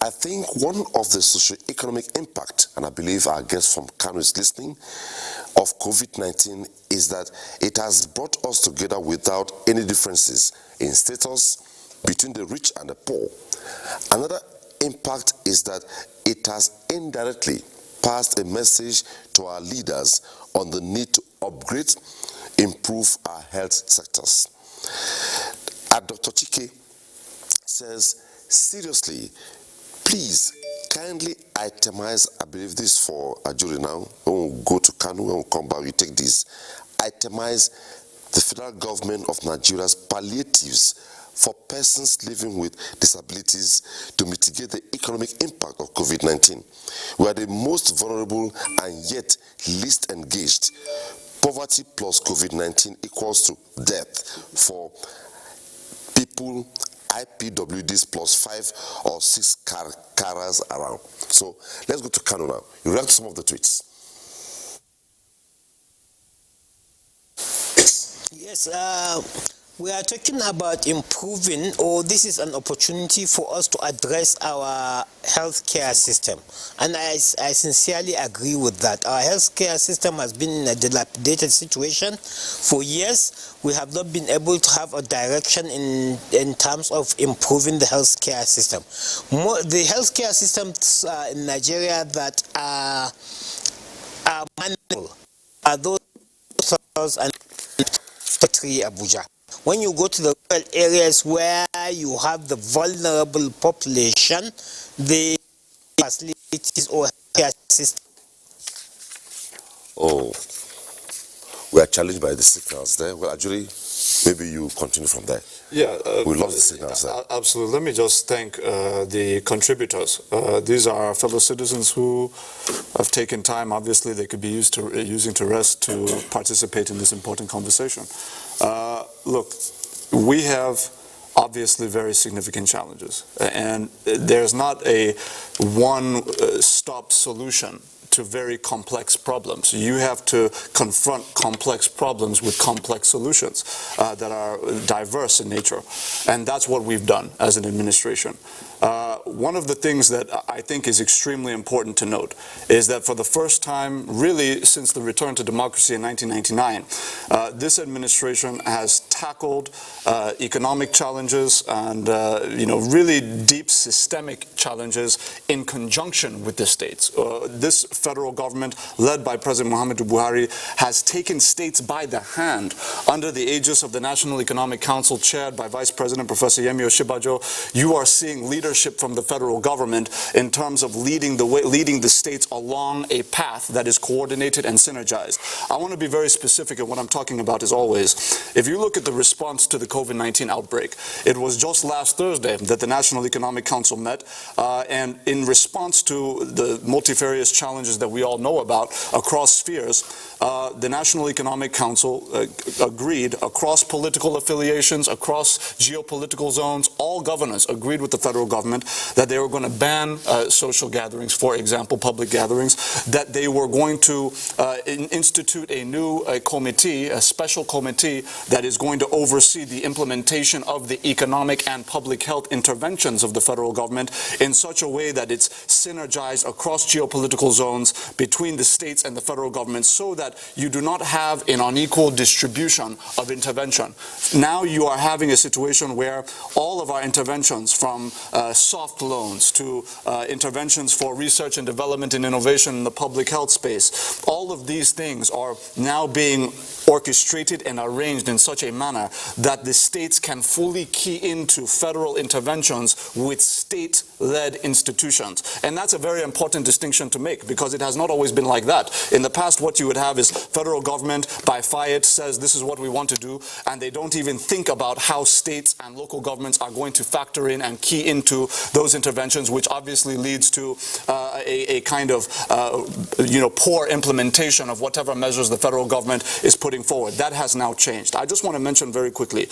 I think one of the socio-economic impact, and I believe our guest from Kano is listening, of COVID-19 is that it has brought us together without any differences in status between the rich and the poor. Another impact is that it has indirectly passed a message to our leaders on the need to upgrade, improve our health sectors. Dr. Chike says, seriously, please kindly itemize, I believe this for Ajuri now, when we go to Kano, when we come back, we take this, itemize the federal government of Nigeria's palliatives for persons living with disabilities to mitigate the economic impact of COVID-19. We are the most vulnerable and yet least engaged. Poverty plus COVID-19 equals to death for people IPWDs plus 5 or 6 carers around. So let's go to Kano now. You react to some of the tweets. Yes, we are talking about improving, or this is an opportunity for us to address our healthcare system. And I sincerely agree with that. Our healthcare system has been in a dilapidated situation for years. We have not been able to have a direction in terms of improving the healthcare system. The healthcare systems in Nigeria that are manual are those and Abuja. When you go to the rural areas where you have the vulnerable population, the facilities or care system. Oh, we are challenged by the signals there. Well, actually, maybe you continue from there. Yeah, we lost the signals there. Absolutely. Let me just thank the contributors. These are our fellow citizens who have taken time. Obviously, they could be using to rest to participate in this important conversation. Look, we have obviously very significant challenges, and there's not a one-stop solution to very complex problems. You have to confront complex problems with complex solutions that are diverse in nature. And that's what we've done as an administration. One of the things that I think is extremely important to note is that for the first time, really since the return to democracy in 1999, this administration has tackled economic challenges and really deep systemic challenges in conjunction with the states. This federal government, led by President Muhammadu Buhari, has taken states by the hand under the aegis of the National Economic Council, chaired by Vice President Professor Yemi Osinbajo. You are seeing leadership from the federal government in terms of leading the states along a path that is coordinated and synergized. I want to be very specific in what I'm talking about as always. If you look at the response to the COVID-19 outbreak, it was just last Thursday that the National Economic Council met, and in response to the multifarious challenges that we all know about across spheres, the National Economic Council agreed across political affiliations, across geopolitical zones, all governors agreed with the federal government that they were going to ban social gatherings, for example, public gatherings, that they were going to institute a new committee, a special committee that is going to oversee the implementation of the economic and public health interventions of the federal government in such a way that it's synergized across geopolitical zones between the states and the federal government, so that you do not have an unequal distribution of intervention. Now you are having a situation where all of our interventions, from soft loans to interventions for research and development and innovation in the public health space, all of these things are now being orchestrated and arranged in such a manner that the states can fully key into federal interventions with state-led institutions. And that's a very important distinction to make, because it has not always been like that. In the past, what you would have is federal government by fiat says this is what we want to do, and they don't even think about how states and local governments are going to factor in and key into those interventions, which obviously leads to a kind of poor implementation of whatever measures the federal government is putting forward. That has now changed. I just want to mention very quickly,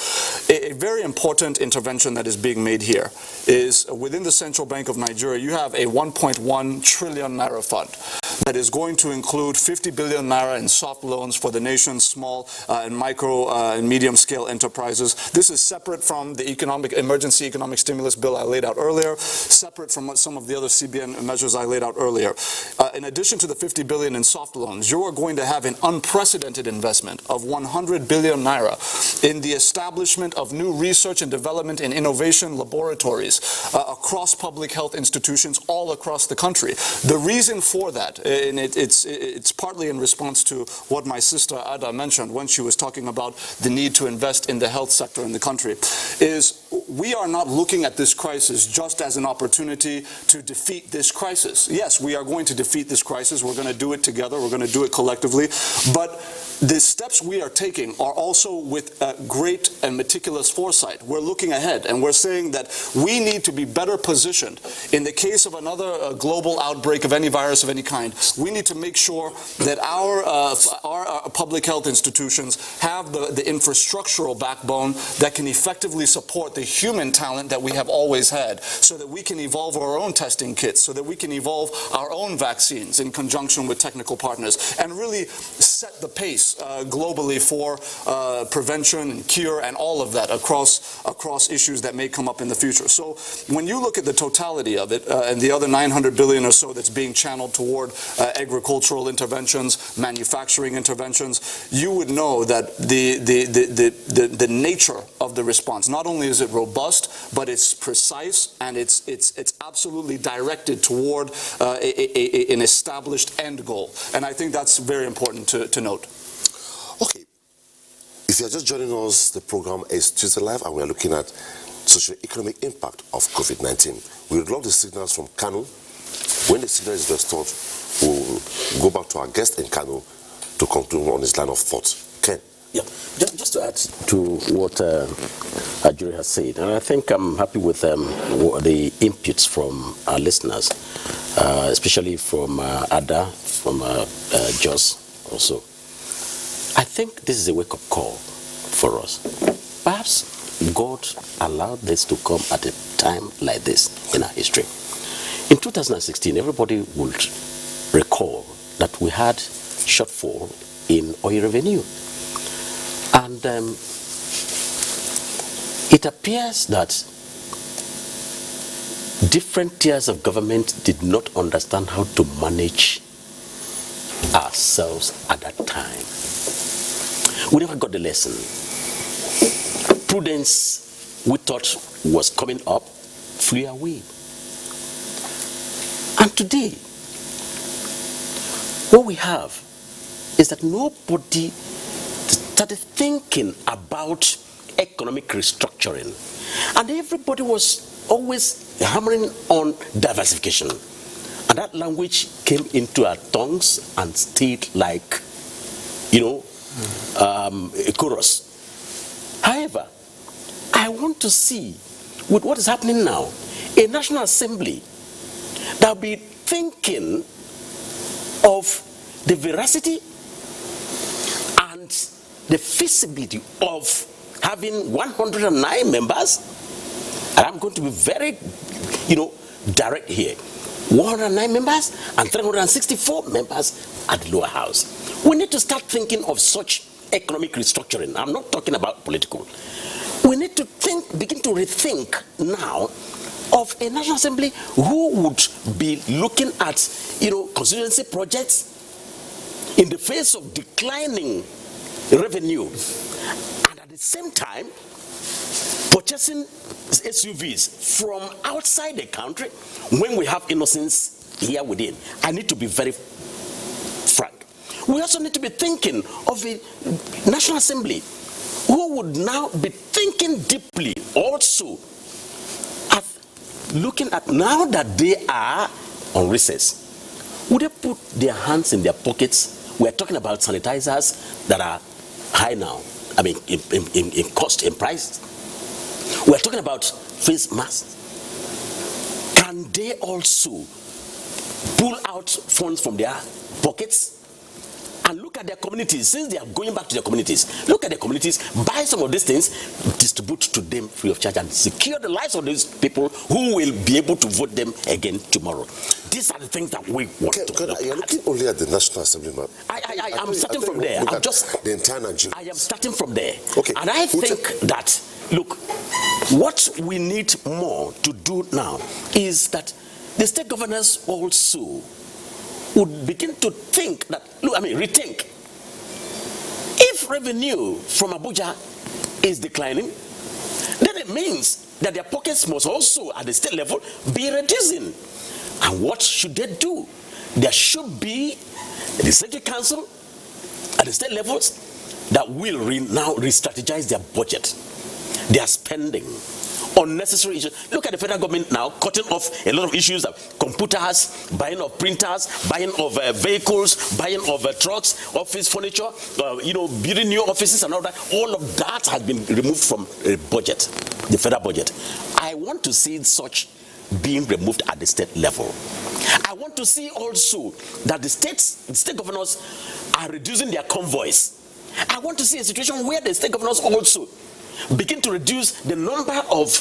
a very important intervention that is being made here is within the Central Bank of Nigeria. You have a 1.1 trillion naira fund that is going to include 50 billion naira in soft loans for the nation's small and micro and medium scale enterprises. This is separate from the emergency economic stimulus bill I laid out earlier, separate from some of the other CBN measures I laid out earlier. In addition to the 50 billion in soft loans, you are going to have an unprecedented investment of 100 billion naira in the establishment of new research and development and innovation laboratories across public health institutions all across the country. The reason for that, and it's partly in response to what my sister Ada mentioned when she was talking about the need to invest in the health sector in the country, is we are not looking at this crisis just as an opportunity to defeat this crisis. Yes, we are going to defeat this crisis. We're going to do it together. We're going to do it collectively. But the steps we are taking are also with great and meticulous foresight. We're looking ahead, and we're saying that we need to be better positioned. In the case of another global outbreak of any virus of any kind, we need to make sure that our public health institutions have the infrastructural backbone that can effectively support the human talent that we have always had, so that we can evolve our own testing kits, so that we can evolve our own vaccines in conjunction with technical partners, and really set the pace globally for prevention and cure and all of that across issues that may come up in the future. So when you look at the totality of it and the other 900 billion or so that's being channeled toward agricultural interventions, manufacturing interventions, you would know that the nature of the response, not only is it robust, but it's precise, and it's absolutely directed toward an established end goal. And I think that's very important to note. Okay, if you're just joining us, the program is Tuesday Live, and we're looking at socio-economic impact of COVID-19. We would love the signals from Kano. When the signal is restored, we'll go back to our guest in Kano to conclude on this line of thought. Ken? Yeah, just to add to what Ajuri has said, and I think I'm happy with the inputs from our listeners, especially from Ada, from Jos also. I think this is a wake-up call for us. Perhaps God allowed this to come at a time like this in our history. In 2016, everybody would recall that we had shortfall in oil revenue. And it appears that different tiers of government did not understand how to manage ourselves at that time. We never got the lesson. Prudence we thought was coming up flew away. And today, what we have is that nobody started thinking about economic restructuring. And everybody was always hammering on diversification. And that language came into our tongues and stayed like, a chorus. However, I want to see, with what is happening now, a National Assembly that will be thinking of the veracity and the feasibility of having 109 members. And I'm going to be very, direct here. 109 members and 364 members at the lower house. We need to start thinking of such economic restructuring. I'm not talking about political. We need to begin to rethink now of a National Assembly who would be looking at, constituency projects in the face of declining revenue, and at the same time purchasing SUVs from outside the country when we have innocents here within. I need to be very frank. We also need to be thinking of a National Assembly who would now be thinking deeply also at looking at, now that they are on recess, would they put their hands in their pockets? We're talking about sanitizers that are high now, in cost, in price. We're talking about face masks. Can they also pull out funds from their pockets and look at their communities? Since they are going back to their communities, look at their communities, buy some of these things, distribute to them free of charge, and secure the lives of these people who will be able to vote them again tomorrow. These are the things that we want to look You're looking only at the National Assembly, man. I'm starting from there. I'm just the entire Nigeria. I am starting from there. Okay. And I think that, look, what we need more to do now is that the state governors also would begin to think that, rethink. If revenue from Abuja is declining, then it means that their pockets must also, at the state level, be reducing. And what should they do? There should be the Executive Council at the state levels that will now re-strategize their budget, their spending Unnecessary issues. Look at the federal government now cutting off a lot of issues, computers, buying of printers, buying of vehicles, buying of trucks, office furniture, building new offices and all that. All of that has been removed from the budget, the federal budget. I want to see such being removed at the state level. I want to see also that the state governors are reducing their convoys. I want to see a situation where the state governors also begin to reduce the number of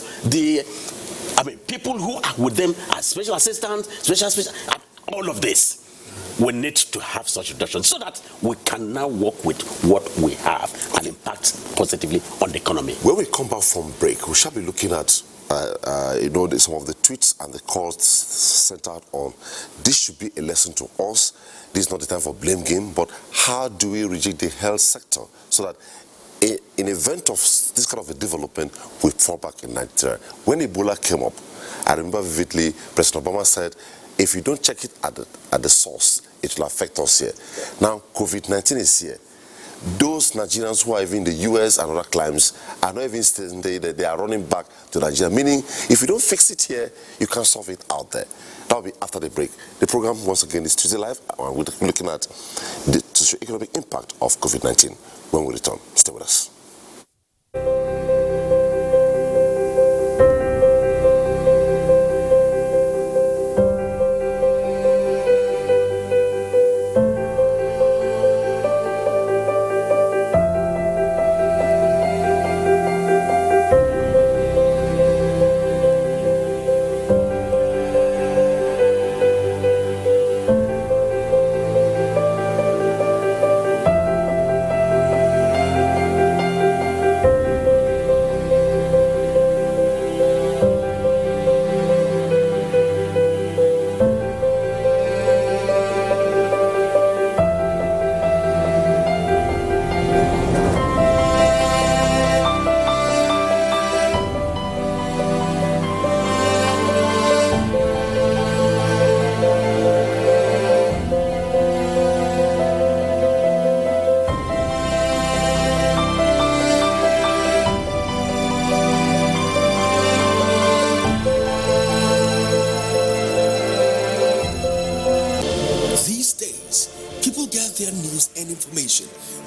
people who are with them as special assistants, and all of this. We need to have such reduction so that we can now work with what we have and impact positively on the economy. When we come back from break, we shall be looking at some of the tweets and the calls centered on this should be a lesson to us. This is not the time for blame game, but how do we reject the health sector so that in event of this kind of a development, we fall back in Nigeria. When Ebola came up, I remember vividly, President Obama said, if you don't check it at the source, it will affect us here. Now, COVID-19 is here. Those Nigerians who are even in the US and other climes are not even staying there, they are running back to Nigeria. Meaning, if you don't fix it here, you can't solve it out there. That will be after the break. The program, once again, is Tuesday Live, and we're looking at the socio-economic impact of COVID-19. When we return, stay with us.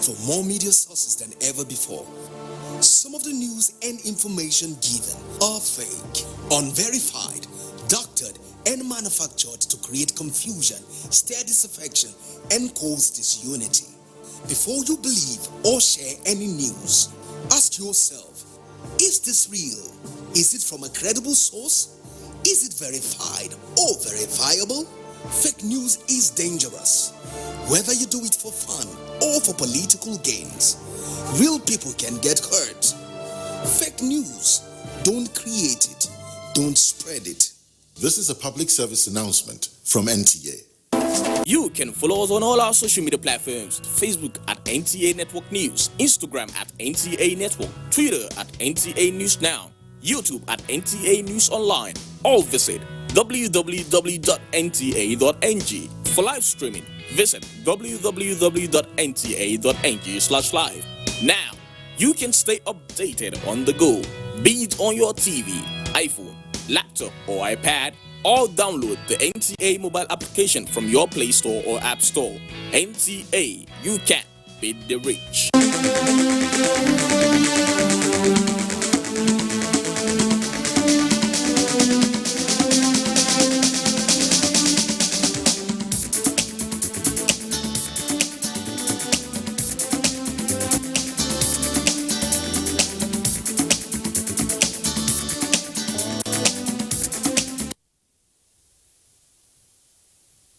from more media sources than ever before. Some of the news and information given are fake, unverified, doctored, and manufactured to create confusion, stir disaffection, and cause disunity. Before you believe or share any news, ask yourself, is this real? Is it from a credible source? Is it verified or verifiable? Fake news is dangerous. Whether you do it for fun or for political gains, real people can get hurt. Fake news, don't create it, don't spread it. This is a public service announcement from NTA. You can follow us on all our social media platforms: Facebook at NTA Network News, Instagram at NTA Network, Twitter at NTA News Now, YouTube at NTA News Online, or visit www.nta.ng. For live streaming, visit www.nta.ng/live. Now, you can stay updated on the go, be it on your TV, iPhone, laptop, or iPad, or download the NTA mobile application from your Play Store or App Store. NTA, you can beat the rich.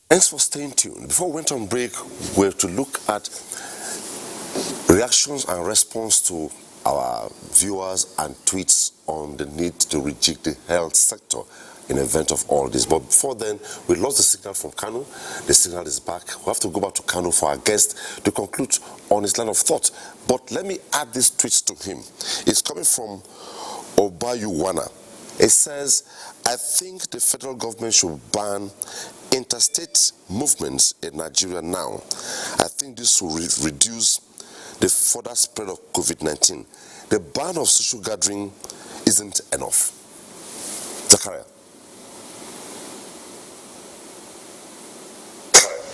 Thanks for staying tuned. Before we went on break, we have to look at reactions and response to our viewers and tweets on the need to reject the health sector in the event of all this. But before then, we lost the signal from Kano. The signal is back. We have to go back to Kano for our guest to conclude on his line of thought. But let me add this tweet to him. It's coming from Obayuwana. It says, I think the federal government should ban interstate movements in Nigeria now. I think this will reduce the further spread of COVID-19. The ban of social gathering is isn't enough. Zakaria.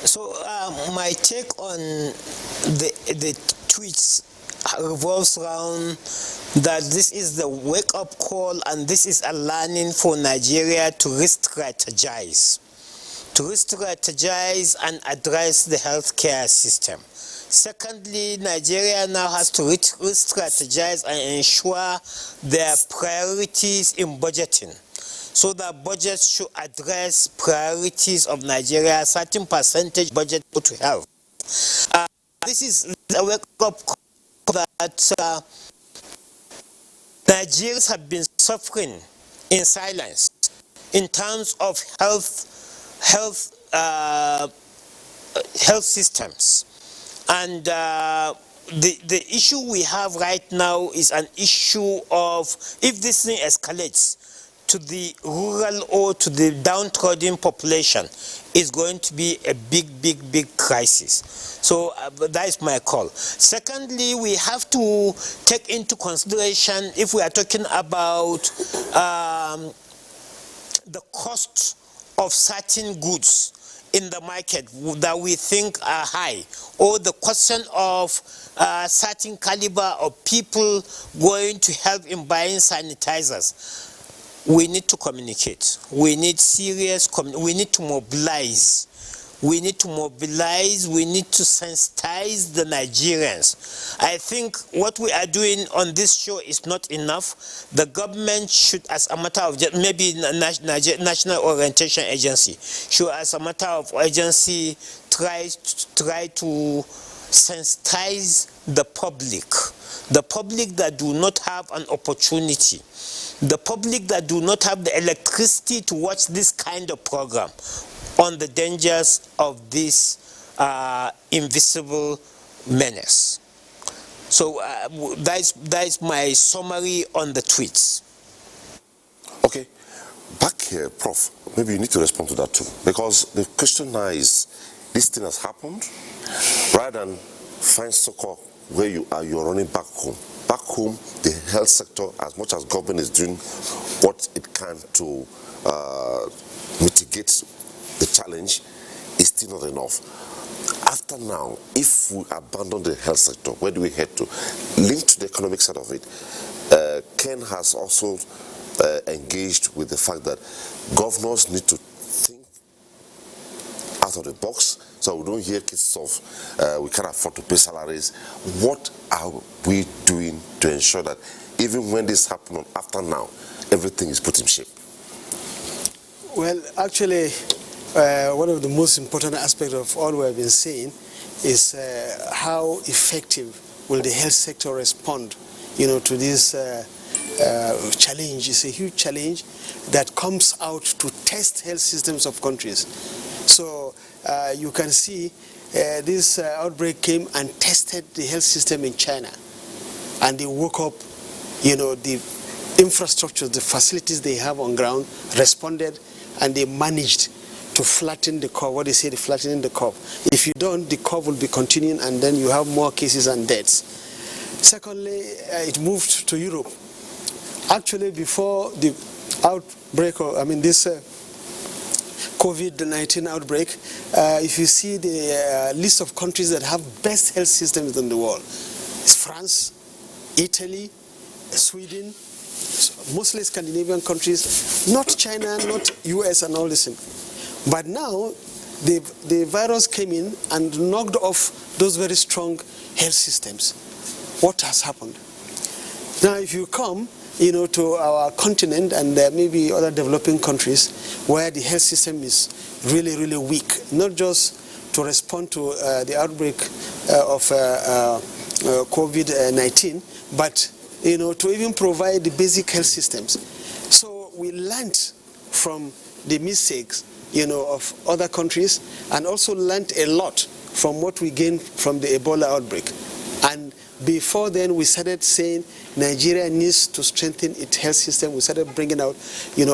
So my take on the tweets revolves around that this is the wake-up call and this is a learning for Nigeria to re-strategize and address the healthcare system. Secondly, Nigeria now has to re-strategize and ensure their priorities in budgeting. So that budgets should address priorities of Nigeria, a certain percentage budget to health. This is a wake-up call that Nigerians have been suffering in silence in terms of health systems. And the issue we have right now is an issue of, if this thing escalates to the rural or to the downtrodden population, is going to be a big crisis. So that is my call. Secondly, we have to take into consideration, if we are talking about the cost of certain goods in the market that we think are high, or the question of certain caliber of people going to help in buying sanitizers. We need to communicate. We need we need to mobilize. We need to sensitize the Nigerians. I think what we are doing on this show is not enough. The government should, as a matter of, maybe National Orientation Agency, should, as a matter of urgency, try to sensitize the public that do not have an opportunity, the public that do not have the electricity to watch this kind of program, on the dangers of this invisible menace. So that is my summary on the tweets. Okay, back here, Prof, maybe you need to respond to that too, because the question now is, this thing has happened, rather than find succor where you are, you're running back home. Back home, the health sector, as much as government is doing what it can to mitigate the challenge, is still not enough. After now, if we abandon the health sector, where do we head to? Linked to the economic side of it, Ken has also engaged with the fact that governors need to think out of the box, so we don't hear cases of we can't afford to pay salaries. What are we doing to ensure that even when this happens, after now, everything is put in shape? Well, actually, one of the most important aspects of all we have been saying is how effective will the health sector respond, to this challenge. It's a huge challenge that comes out to test health systems of countries. So you can see this outbreak came and tested the health system in China, and they woke up, the infrastructure, the facilities they have on ground responded, and they managed to flatten the curve, what they say, the flattening the curve. If you don't, the curve will be continuing, and then you have more cases and deaths. Secondly, it moved to Europe. Actually, before the outbreak, this COVID-19 outbreak, if you see the list of countries that have best health systems in the world, it's France, Italy, Sweden, mostly Scandinavian countries, not China, not US and all this thing. But now, the virus came in and knocked off those very strong health systems. What has happened? Now, if you come, to our continent and maybe other developing countries where the health system is really, really weak, not just to respond to the outbreak of COVID-19, but to even provide the basic health systems. So we learned from the mistakes of other countries, and also learned a lot from what we gained from the Ebola outbreak. And before then, we started saying Nigeria needs to strengthen its health system. We started bringing out,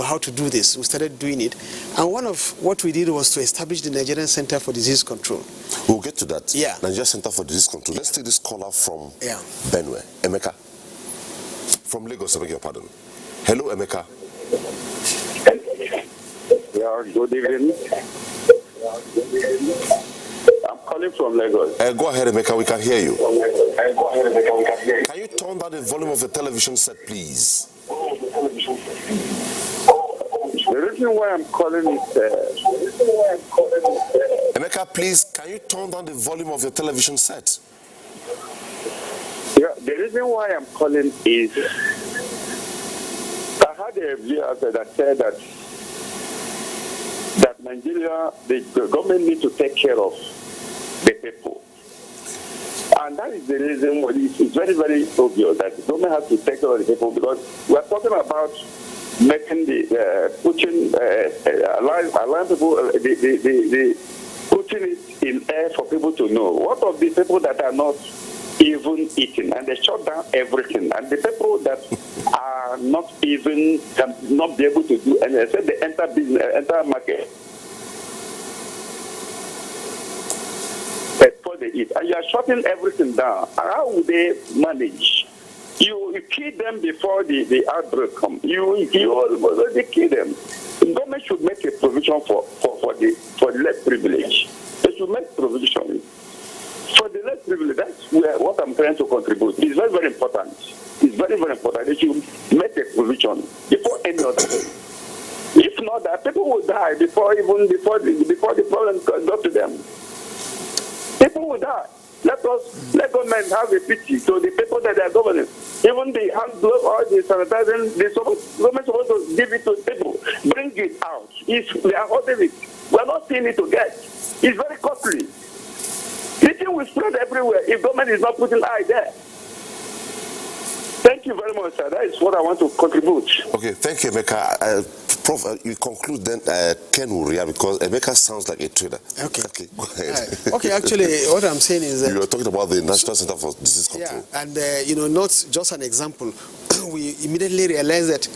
how to do this. We started doing it. And one of what we did was to establish the Nigerian Center for Disease Control. We'll get to that. Yeah. Nigerian Center for Disease Control. Yeah. Let's take this caller from Benue. Emeka. From Lagos, I beg your pardon. Hello, Emeka. Yeah, good evening. I'm calling from Lagos. Go ahead, Emeka, we can hear you. Can you turn down the volume of the television set, please? The reason why I'm calling is... Emeka, please, can you turn down the volume of your television set? Yeah, the reason why I'm calling is... I had a viewer that said that Nigeria, the government needs to take care of the people. And that is the reason why it's very, very obvious that the government has to take care of the people, because we are talking about making the allowing people putting it in air for people to know. What of the people that are not even eating, and they shut down everything, and the people that are not even can not be able to do, and they said they enter business, enter market. Before they eat, and you are shutting everything down. How would they manage? You kill them before the outbreak comes. You already kill them. The government should make a provision for the less privileged. They should make provision for the less privileged. That's what I'm trying to contribute. It's very, very important. It's very, very important. They should make a provision before any other thing. If not, that people will die before the problem got to them. People will die. Let government have a pity to the people that they are governing. Even the hand glove or the sanitizing, the government supposed to give it to people. Bring it out. If they are holding it, we are not seeing it to get. It's very costly. Teaching will spread everywhere if government is not putting eye there. Thank you very much, sir. That is what I want to contribute. Okay, thank you, Emeka. Prof, you conclude then Ken will react, because Emeka sounds like a trader. Okay, go ahead. Okay, actually, what I'm saying is that... You were talking about the National Center for Disease Control. Yeah, and, not just an example. We immediately realized that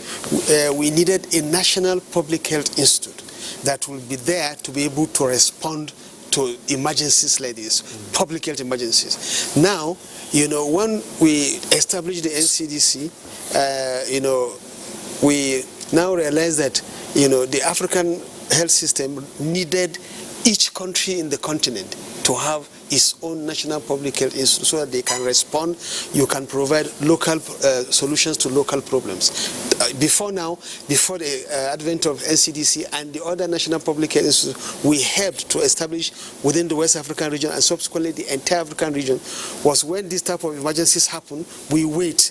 we needed a national public health institute that will be there to be able to respond to emergencies like this, public health emergencies. Now, when we established the NCDC, we now realize that, the African health system needed each country in the continent to have its own national public health institute so that they can respond. You can provide local solutions to local problems. Before the advent of NCDC and the other national public health institutes we helped to establish within the West African region and subsequently the entire African region, was when this type of emergencies happen, we wait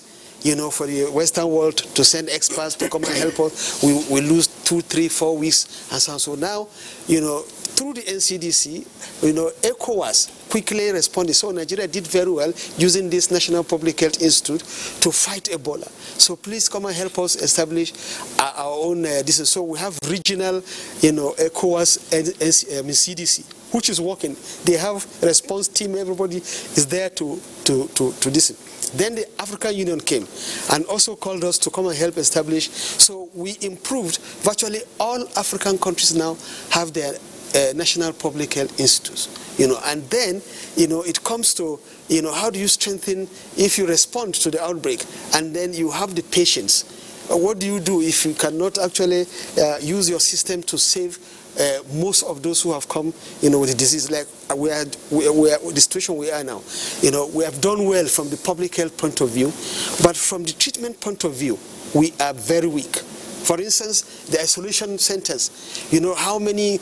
for the Western world to send experts to come and help us. We lose 2, 3, 4 weeks and so on. So now, through the NCDC, ECOWAS quickly responded. So Nigeria did very well using this National Public Health Institute to fight Ebola. So please come and help us establish our own so we have regional, ECOWAS and CDC, which is working. They have a response team. Everybody is there to listen. Then the African Union came and also called us to come and help establish. So we improved. Virtually all African countries now have their national public health institutes. And then, it comes to, how do you strengthen if you respond to the outbreak and then you have the patients? What do you do if you cannot actually use your system to save most of those who have come, with the disease? Like we are the situation we are now. We have done well from the public health point of view, but from the treatment point of view, we are very weak. For instance, the isolation centers, how many,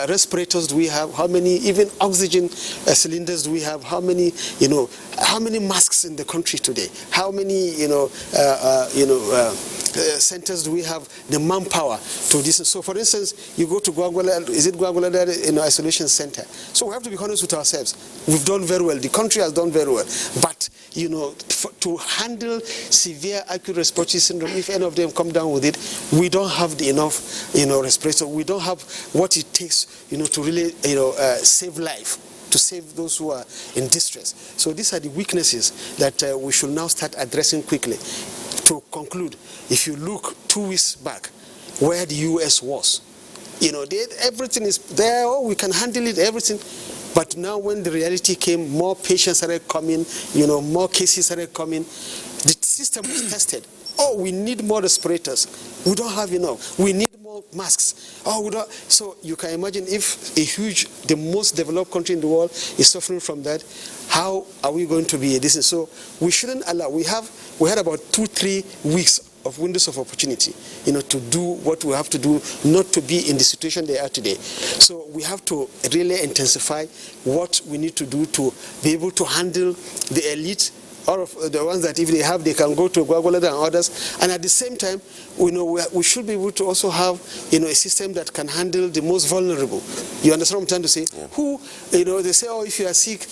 respirators do we have? How many, even oxygen cylinders do we have? How many masks in the country today? How many, centers do we have the manpower to this? So, for instance, you go to Guaguala, is it Guaguala isolation center? So we have to be honest with ourselves. We've done very well. The country has done very well. But, to handle severe acute respiratory syndrome, if any of them come down with it, we don't have enough, respirator. We don't have what it takes, to really, save life, to save those who are in distress. So these are the weaknesses that we should now start addressing quickly. To conclude, if you look 2 weeks back, where the U.S. was, everything is there. Oh, we can handle it, everything. But now when the reality came, more patients started coming, more cases started coming. The system was tested. Oh, we need more respirators. We don't have enough. We need more masks. Oh, we don't. So you can imagine if the most developed country in the world is suffering from that, how are we going to be this? So we shouldn't allow. We had about 2-3 weeks of windows of opportunity, to do what we have to do, not to be in the situation they are today. So we have to really intensify what we need to do to be able to handle the elite, all of the ones that if they have, they can go to Gwagwalada and others. And at the same time, we should be able to also have, a system that can handle the most vulnerable. You understand what I'm trying to say? Yeah. Who, they say, oh, if you are sick,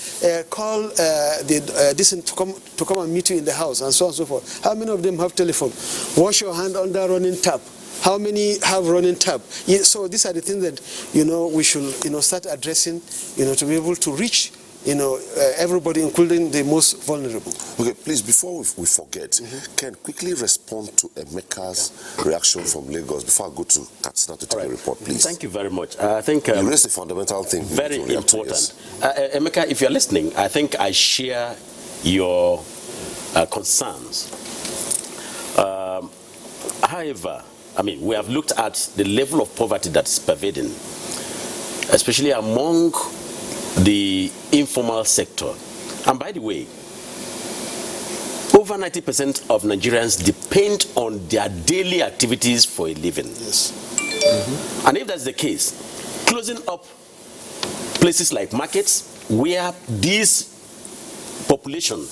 call this to come and meet you in the house, and so on and so forth. How many of them have telephone? Wash your hand under running tap. How many have running tap? Yeah, so these are the things that, we should, start addressing, to be able to reach everybody, including the most vulnerable. Okay, please, before we forget, can quickly respond to Emeka's reaction from Lagos before I go to Katsina to take a report, please. Thank you very much. I think you raised a fundamental thing. Very important. Emeka, if you're listening, I think I share your concerns. However, we have looked at the level of poverty that's pervading, especially among the informal sector. And by the way, over 90% of Nigerians depend on their daily activities for a living. Yes. And if that's the case, closing up places like markets where this population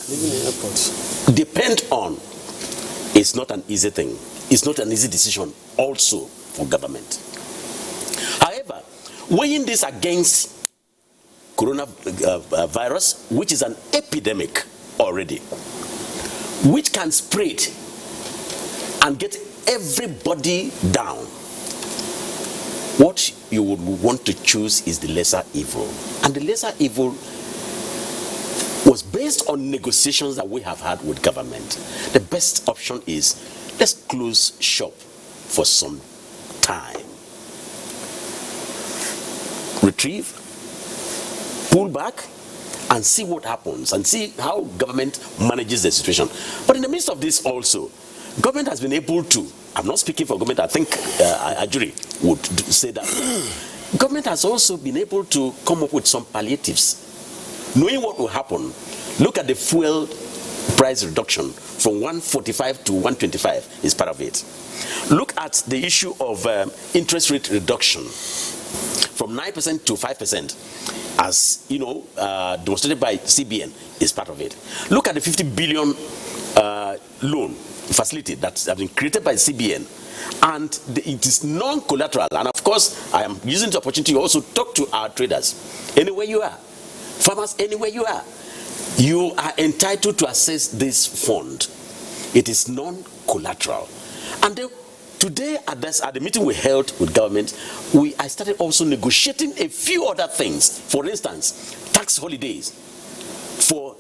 depend on is not an easy thing. It's not an easy decision also for government. However, weighing this against coronavirus, which is an epidemic already, which can spread and get everybody down, what you would want to choose is the lesser evil. And the lesser evil was based on negotiations that we have had with government. The best option is, let's close shop for some time. Retrieve, pull back, and see what happens, and see how government manages the situation. But in the midst of this also, government has been able to, I'm not speaking for government, I think Ajuri would say that. Government has also been able to come up with some palliatives. Knowing what will happen, look at the fuel price reduction from 145 to 125 is part of it. Look at the issue of interest rate reduction from 9% to 5%, as demonstrated by CBN, is part of it. Look at the 50 billion loan facility that has been created by CBN, and it is non-collateral. And of course, I am using the opportunity to also talk to our traders. Anywhere you are, farmers, anywhere you are entitled to access this fund. It is non-collateral. And today at the meeting we held with government, I started also negotiating a few other things. For instance, tax holidays for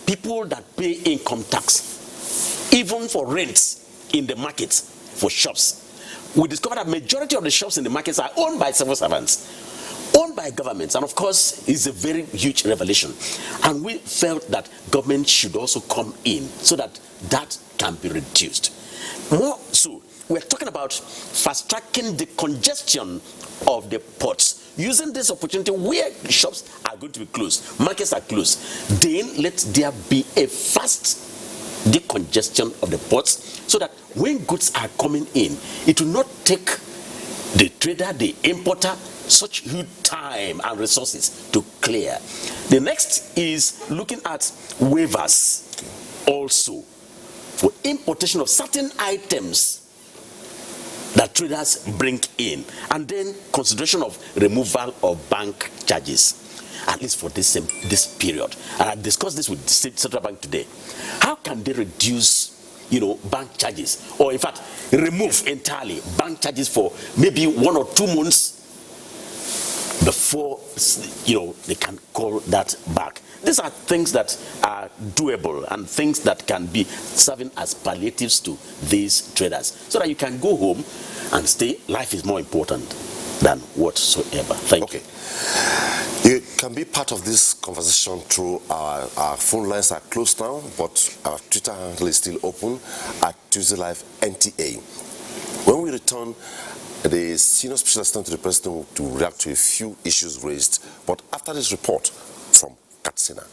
people that pay income tax, even for rents in the markets for shops. We discovered that majority of the shops in the markets are owned by civil servants, owned by governments, and of course it's a very huge revelation. And we felt that government should also come in so that that can be reduced. More so, we're talking about fast-tracking the congestion of the ports, using this opportunity where shops are going to be closed, markets are closed. Then let there be a fast decongestion of the ports so that when goods are coming in, it will not take the trader, the importer, such huge time and resources to clear. The next is looking at waivers also for importation of certain items that traders bring in, and then consideration of removal of bank charges, at least for this period. And I discussed this with the Central Bank today. How can they reduce, bank charges, or in fact, remove entirely bank charges for maybe 1 or 2 months before, they can call that back? These are things that are doable and things that can be serving as palliatives to these traders, so that you can go home and stay. Life is more important than whatsoever. Thank you. can be part of this conversation through our phone lines are closed now, but our Twitter handle is still open at Tuesday Live NTA. When we return, the senior special assistant to the president to react to a few issues raised, but after this report from Katsina.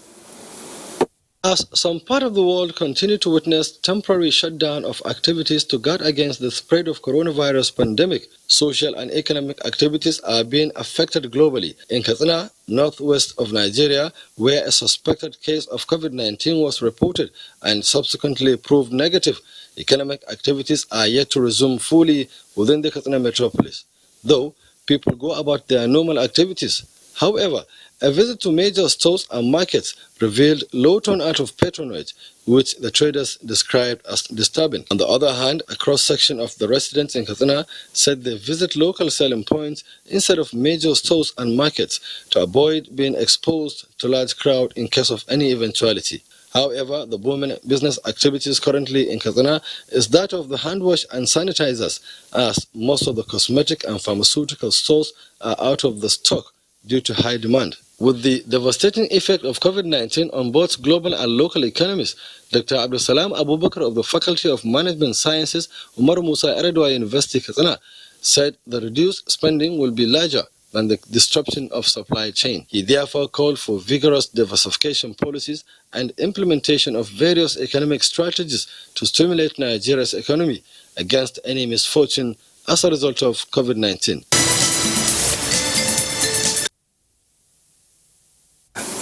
As some part of the world continue to witness temporary shutdown of activities to guard against the spread of coronavirus pandemic, social and economic activities are being affected globally. In Katsina, northwest of Nigeria, where a suspected case of COVID-19 was reported and subsequently proved negative, economic activities are yet to resume fully within the Katsina metropolis, though people go about their normal activities. However, a visit to major stores and markets revealed low turnout of patronage, which the traders described as disturbing. On the other hand, a cross-section of the residents in Katsina said they visit local selling points instead of major stores and markets to avoid being exposed to large crowd in case of any eventuality. However, the booming business activities currently in Katsina is that of the hand wash and sanitizers, as most of the cosmetic and pharmaceutical stores are out of the stock due to high demand. With the devastating effect of COVID-19 on both global and local economies, Dr. Abdulsalam Abubakar of the Faculty of Management Sciences, Umar Musa Eredwa University, Katsina, said the reduced spending will be larger than the disruption of supply chain. He therefore called for vigorous diversification policies and implementation of various economic strategies to stimulate Nigeria's economy against any misfortune as a result of COVID-19.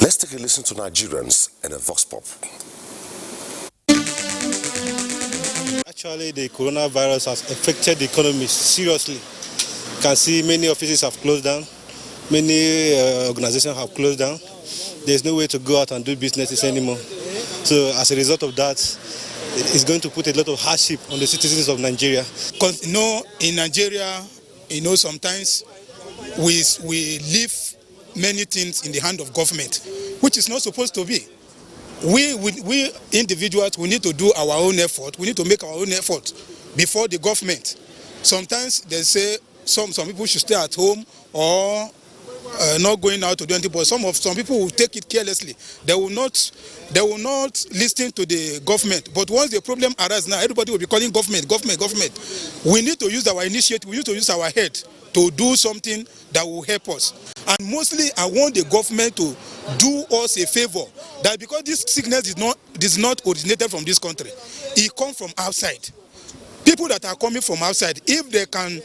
Let's take a listen to Nigerians and a vox pop. Actually, the coronavirus has affected the economy seriously. You can see many offices have closed down, many organizations have closed down. There's no way to go out and do businesses anymore. So as a result of that, it's going to put a lot of hardship on the citizens of Nigeria. Because in Nigeria, sometimes we leave many things in the hand of government, which is not supposed to be. We individuals, we need to do our own effort. We need to make our own effort before the government. Sometimes they say some people should stay at home or not going out to do anything, but some people will take it carelessly. They will not listen to the government. But once the problem arises now, everybody will be calling government. We need to use our initiative. We need to use our head to do something that will help us. And mostly, I want the government to do us a favor, that because this sickness is not originated from this country, it comes from outside. People that are coming from outside, if they can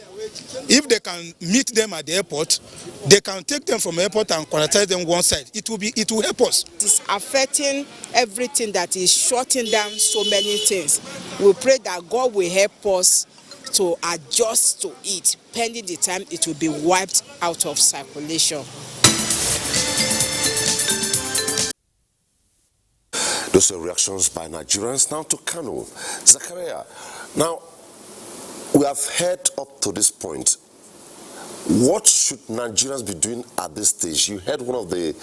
meet them at the airport, they can take them from the airport and quarantine them one side. It will help us. It's affecting everything that is shutting down so many things. We pray that God will help us to adjust to it, pending the time it will be wiped out of circulation. Those are reactions by Nigerians. Now to Kano. Zakaria, now we have heard up to this point. What should Nigerians be doing at this stage? You heard one of the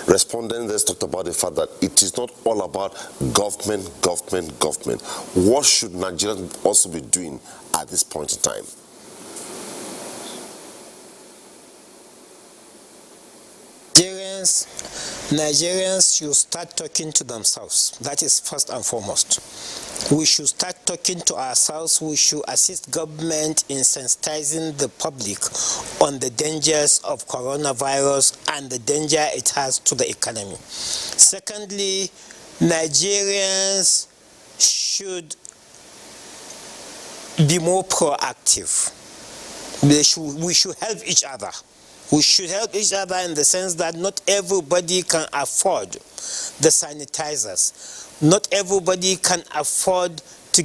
respondents talked about the fact that it is not all about government. What should Nigerians also be doing at this point in time? Nigerians should start talking to themselves. That is first and foremost. We should start talking to ourselves. We should assist government in sensitizing the public on the dangers of coronavirus and the danger it has to the economy. Secondly, Nigerians should be more proactive. We should help each other. We should help each other in the sense that not everybody can afford the sanitizers. Not everybody can afford to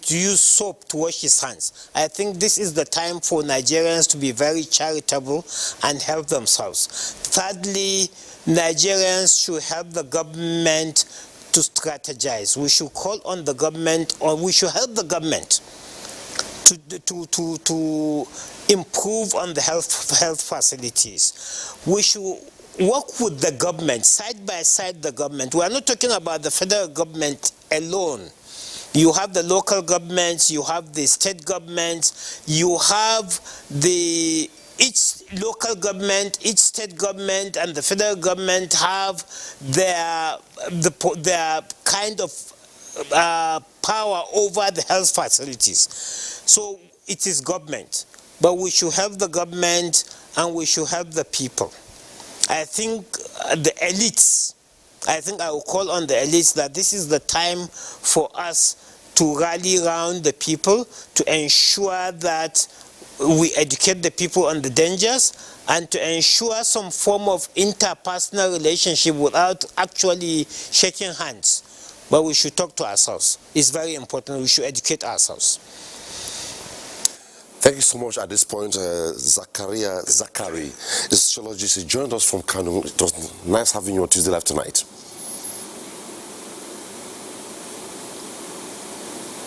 use soap to wash his hands. I think this is the time for Nigerians to be very charitable and help themselves. Thirdly, Nigerians should help the government to strategize. We should call on the government, or we should help the government to improve on the health facilities. We should work with the government, side by side the government. We are not talking about the federal government alone. You have the local governments, you have the state governments, you have each local government, each state government, and the federal government have their kind of power over the health facilities. So it is government, but we should help the government and we should help the people. I think the elites, I think I will call on the elites that this is the time for us to rally around the people to ensure that we educate the people on the dangers and to ensure some form of interpersonal relationship without actually shaking hands. But we should talk to ourselves. It's very important. We should educate ourselves. Thank you so much. At this point, Zachary, a sociologist, he joined us from Kano. It was nice having you on Tuesday Live tonight.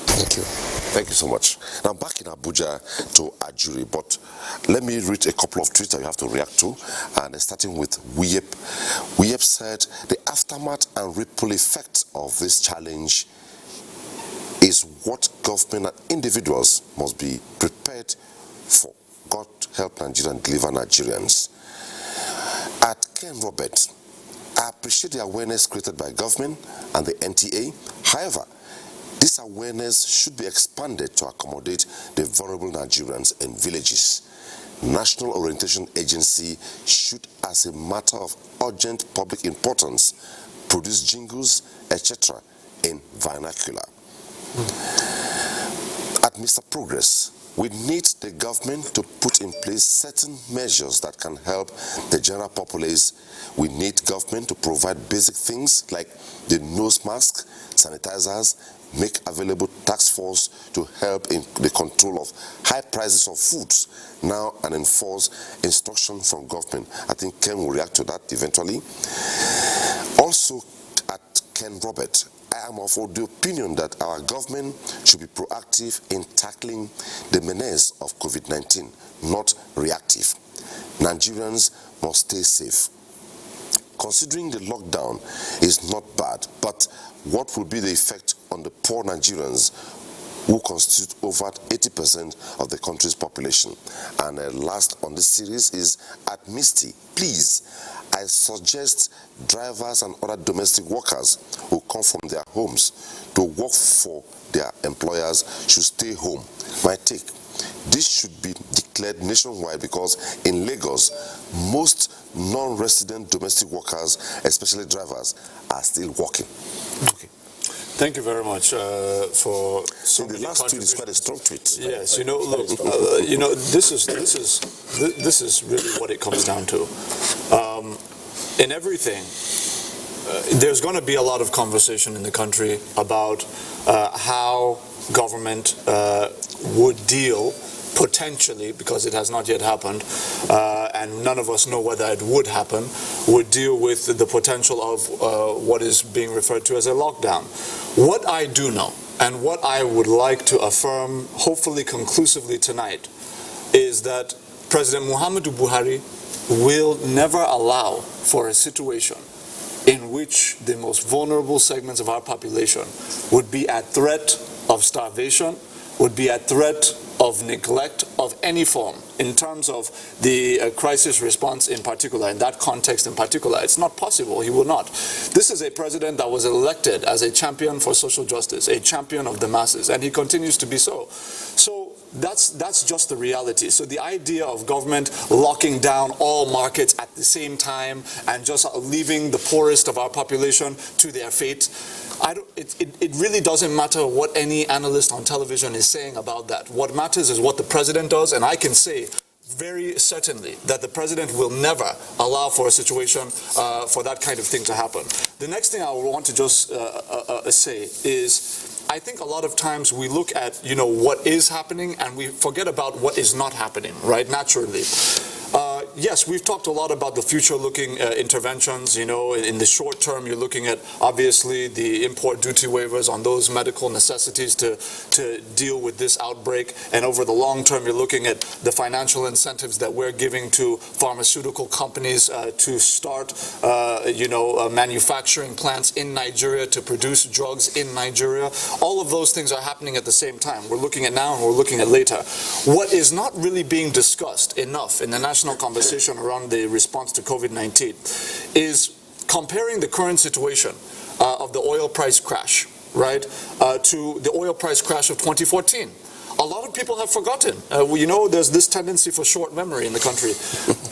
Thank you. Thank you so much. Now back in Abuja to Ajuri, but let me read a couple of tweets that you have to react to, and starting with Wiyep. Wiyep said, the aftermath and ripple effect of this challenge is what government and individuals must be prepared for. God help Nigeria and deliver Nigerians. At Ken Robert, I appreciate the awareness created by government and the NTA. However, this awareness should be expanded to accommodate the vulnerable Nigerians in villages. National Orientation Agency should, as a matter of urgent public importance, produce jingles, etc. in vernacular. At Mr. Progress, we need the government to put in place certain measures that can help the general populace. We need government to provide basic things like the nose mask, sanitizers, make available task force to help in the control of high prices of foods now, and enforce instruction from government. I think Ken will react to that eventually. Also at Ken Robert, I am of the opinion that our government should be proactive in tackling the menace of COVID-19, not reactive. Nigerians must stay safe. Considering the lockdown is not bad, but what will be the effect on the poor Nigerians who constitute over 80% of the country's population? And last on this series is at Misty. Please, I suggest drivers and other domestic workers who come from their homes to work for their employers should stay home. My take, this should be declared nationwide because in Lagos, most non-resident domestic workers, especially drivers, are still working. Okay. Thank you very much for so the last tweet is quite a strong tweet. Yes, you know, look, you know, this is really what it comes down to. In everything, there's going to be a lot of conversation in the country about how government would deal potentially, because it has not yet happened, and none of us know whether it would happen, would deal with the potential of what is being referred to as a lockdown. What I do know, and what I would like to affirm, hopefully conclusively tonight, is that President Muhammadu Buhari will never allow for a situation in which the most vulnerable segments of our population would be at threat of starvation, would be at threat of neglect of any form in terms of the crisis response in particular, in that context in particular. It's not possible. He will not. This is a president that was elected as a champion for social justice, a champion of the masses, and he continues to be so. So that's just the reality. So the idea of government locking down all markets at the same time and just leaving the poorest of our population to their fate, it really doesn't matter what any analyst on television is saying about that. What matters is what the president does, and I can say very certainly that the president will never allow for a situation for that kind of thing to happen. The next thing I want to just say is, I think a lot of times we look at, you know, what is happening and we forget about what is not happening, right, naturally. yes, we've talked a lot about the future-looking interventions. You know, in the short term, you're looking at obviously the import duty waivers on those medical necessities to deal with this outbreak, and over the long term, you're looking at the financial incentives that we're giving to pharmaceutical companies to start, manufacturing plants in Nigeria to produce drugs in Nigeria. All of those things are happening at the same time. We're looking at now and we're looking at later. What is not really being discussed enough in the national conversation around the response to COVID-19 is comparing the current situation of the oil price crash, right, to the oil price crash of 2014. A lot of people have forgotten. There's this tendency for short memory in the country.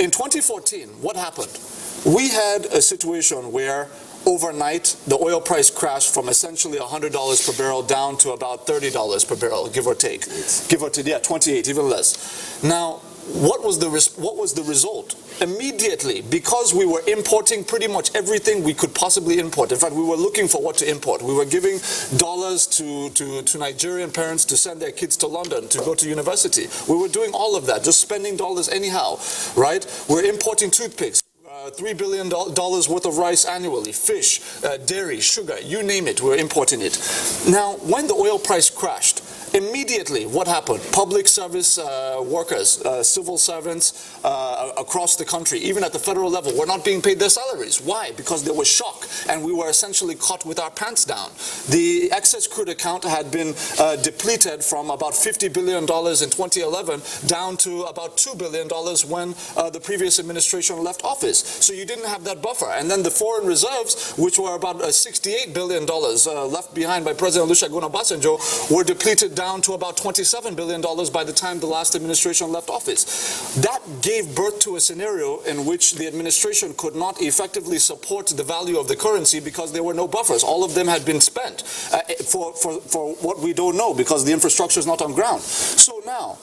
In 2014, what happened? We had a situation where overnight the oil price crashed from essentially $100 per barrel down to about $30 per barrel, give or take. Give or take, yeah, 28, even less. Now, what was the result? Immediately, because we were importing pretty much everything we could possibly import. In fact, we were looking for what to import. We were giving dollars to Nigerian parents to send their kids to London to go to university. We were doing all of that, just spending dollars anyhow, right? We're importing toothpicks. $3 billion worth of rice annually, fish, dairy, sugar, you name it, we're importing it. Now, when the oil price crashed, immediately, what happened? Public service workers, civil servants across the country, even at the federal level, were not being paid their salaries. Why? Because there was shock, and we were essentially caught with our pants down. The excess crude account had been depleted from about $50 billion in 2011 down to about $2 billion when the previous administration left office. So you didn't have that buffer. And then the foreign reserves, which were about $68 billion left behind by President Olusegun Obasanjo, were depleted down to about $27 billion by the time the last administration left office. That gave birth to a scenario in which the administration could not effectively support the value of the currency because there were no buffers. All of them had been spent for what we don't know because the infrastructure is not on ground. So now,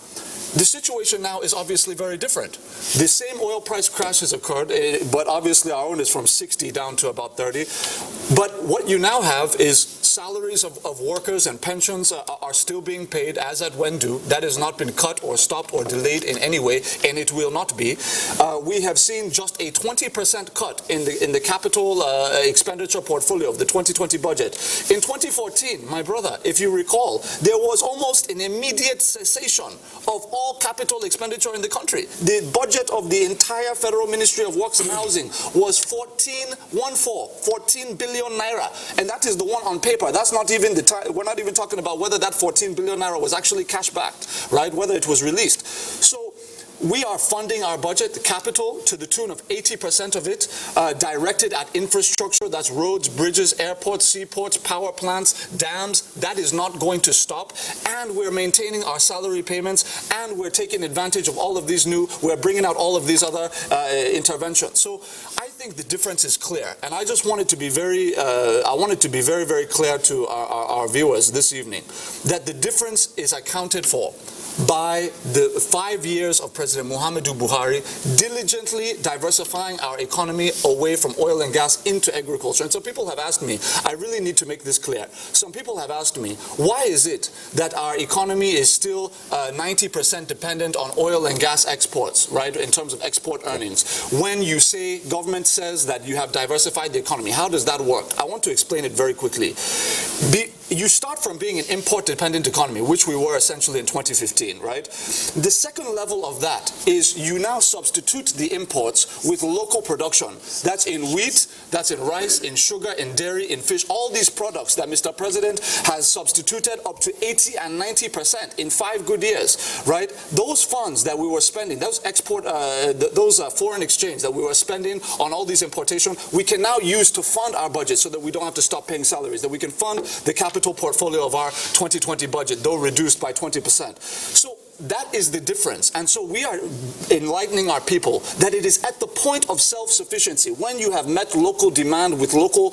the situation now is obviously very different. The same oil price crash has occurred, but obviously our own is from 60 down to about 30. But what you now have is salaries of workers and pensions are still being paid as at when due. That has not been cut or stopped or delayed in any way, and it will not be. We have seen just a 20% cut in the capital expenditure portfolio of the 2020 budget. In 2014, my brother, if you recall, there was almost an immediate cessation of all capital expenditure in the country. The budget of the entire Federal Ministry of Works and Housing was 14 billion naira, and that is the one on paper. That's not even we're not even talking about whether that 14 billion naira was actually cash backed, right? Whether it was released. So we are funding our budget, the capital, to the tune of 80% of it, directed at infrastructure. That's roads, bridges, airports, seaports, power plants, dams. That is not going to stop. And we're maintaining our salary payments, and we're taking advantage of all of these we're bringing out all of these other interventions. So I think the difference is clear. And I just wanted to be very, very clear to our viewers this evening that the difference is accounted for by the 5 years of President Muhammadu Buhari diligently diversifying our economy away from oil and gas into agriculture. And so people have asked me, I really need to make this clear. Some people have asked me, why is it that our economy is still 90% dependent on oil and gas exports, right, in terms of export earnings? When you say, government says that you have diversified the economy, how does that work? I want to explain it very quickly. You start from being an import-dependent economy, which we were essentially in 2015, right? The second level of that is you now substitute the imports with local production. That's in wheat, that's in rice, in sugar, in dairy, in fish, all these products that Mr. President has substituted up to 80 and 90% in 5 good years, right? Those funds that we were spending, those foreign exchange that we were spending on all these importation, we can now use to fund our budget so that we don't have to stop paying salaries, that we can fund the capital portfolio of our 2020 budget, though reduced by 20%. So that is the difference. And so we are enlightening our people that it is at the point of self-sufficiency, when you have met local demand with local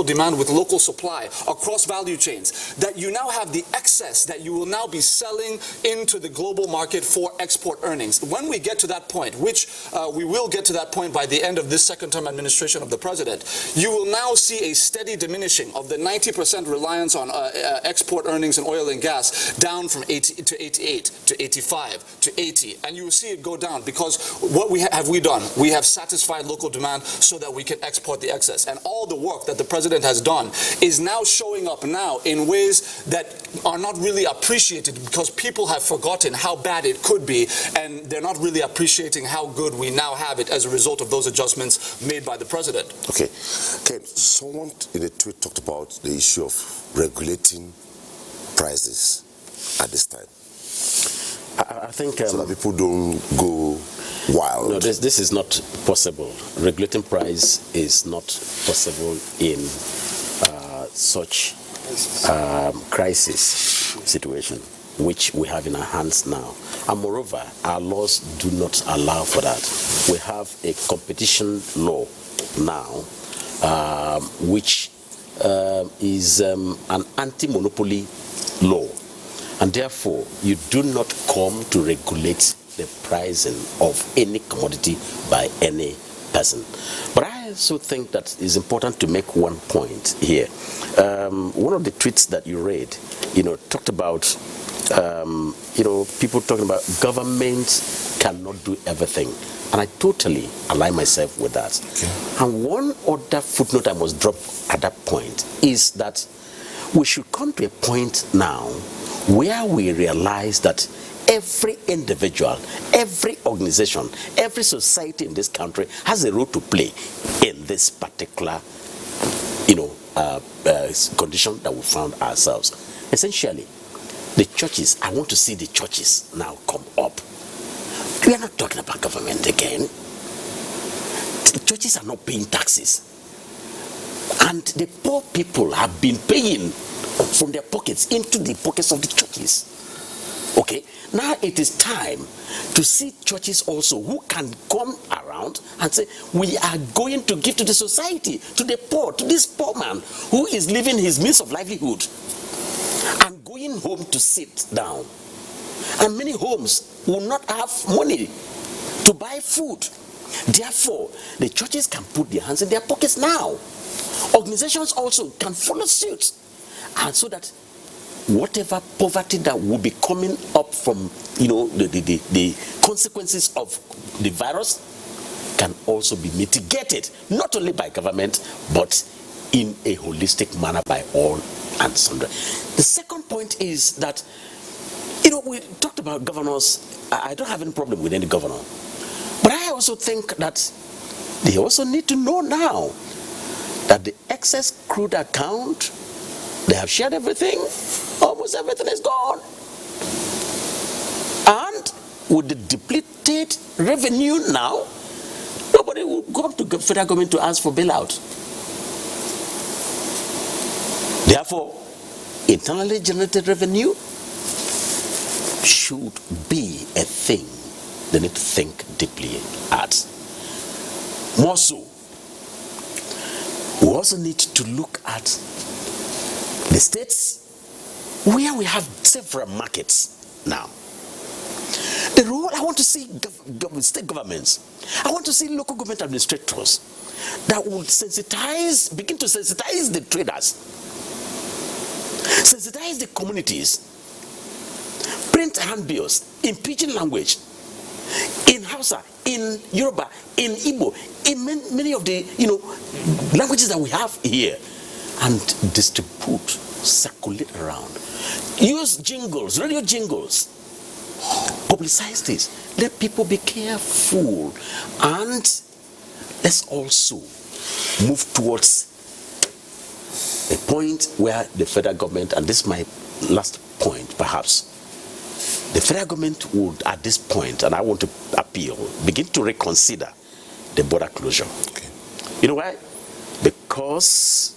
demand with local supply across value chains, that you now have the excess that you will now be selling into the global market for export earnings. When we get to that point, which we will get to that point by the end of this second-term administration of the president, you will now see a steady diminishing of the 90% reliance on export earnings in oil and gas down from 80 80 to 88 to 85 to 80, and you will see it go down, because what have we done? We have satisfied local demand so that we can export the excess, and all the work that the president has done is now showing up now in ways that are not really appreciated, because people have forgotten how bad it could be, and they're not really appreciating how good we now have it as a result of those adjustments made by the president. Okay. Ken, someone in a tweet talked about the issue of regulating prices at this time. I think so that people don't go wild. No, this is not possible. Regulating price is not possible in such crisis situation which we have in our hands now. And moreover, our laws do not allow for that. We have a competition law now which is an anti-monopoly law. And therefore, you do not come to regulate the pricing of any commodity by any person. But I also think that it's important to make one point here. One of the tweets that you read, talked about, people talking about government cannot do everything. And I totally align myself with that. Okay. And one other footnote I must drop at that point is that we should come to a point now where we realize that every individual, every organization, every society in this country has a role to play in this particular, condition that we found ourselves. Essentially, the churches, I want to see the churches now come up. We are not talking about government again. The churches are not paying taxes. And the poor people have been paying from their pockets into the pockets of the churches. Okay, now it is time to see churches also who can come around and say, we are going to give to the society, to the poor, to this poor man who is living his means of livelihood and going home to sit down. And many homes will not have money to buy food. Therefore, the churches can put their hands in their pockets now. Organizations also can follow suit. And so that whatever poverty that will be coming up from, the consequences of the virus can also be mitigated, not only by government, but in a holistic manner by all and sundry. The second point is that, we talked about governors. I don't have any problem with any governor. But I also think that they also need to know now that the excess crude account, they have shared everything. Almost everything is gone. And with the depleted revenue now, nobody will come to the federal government to ask for bailout. Therefore, internally generated revenue should be a thing they need to think deeply at. More so, we also need to look at the states where we have several markets now. The role, I want to see state governments, I want to see local government administrators that will begin to sensitize the traders, sensitize the communities, print handbills in pidgin language, in Hausa, in Yoruba, in Igbo, in many of the languages that we have here, and distribute, circulate around. Use jingles, radio jingles. Publicize this. Let people be careful. And let's also move towards a point where the federal government, and this is my last point perhaps, the federal government would at this point, and I want to appeal, begin to reconsider the border closure. Okay. You know why? Because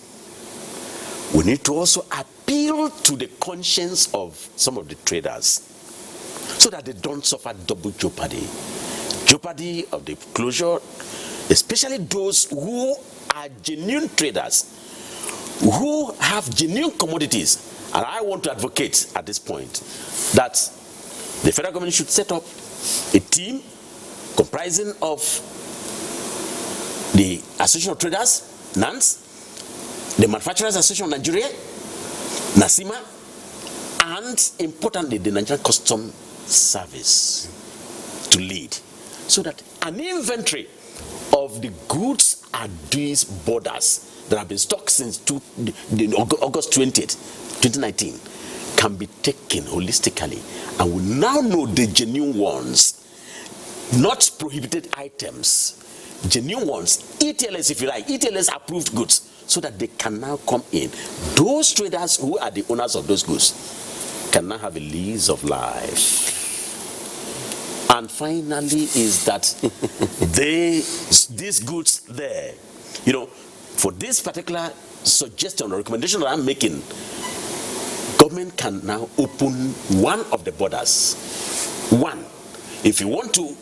we need to also appeal to the conscience of some of the traders so that they don't suffer double jeopardy. Jeopardy of the closure, especially those who are genuine traders, who have genuine commodities. And I want to advocate at this point that the federal government should set up a team comprising of the Association of Traders, NANS, the Manufacturers Association of Nigeria, NASIMA, and importantly, the Nigerian Customs Service to lead, so that an inventory of the goods at these borders that have been stocked since August 20th, 2019 can be taken holistically, and we now know the genuine ones, not prohibited items, genuine ones, ETLS if you like, ETLS approved goods, so that they can now come in. Those traders who are the owners of those goods can now have a lease of life. And finally is that these goods there, you know, for this particular suggestion or recommendation that I'm making, government can now open one of the borders. One. If you want to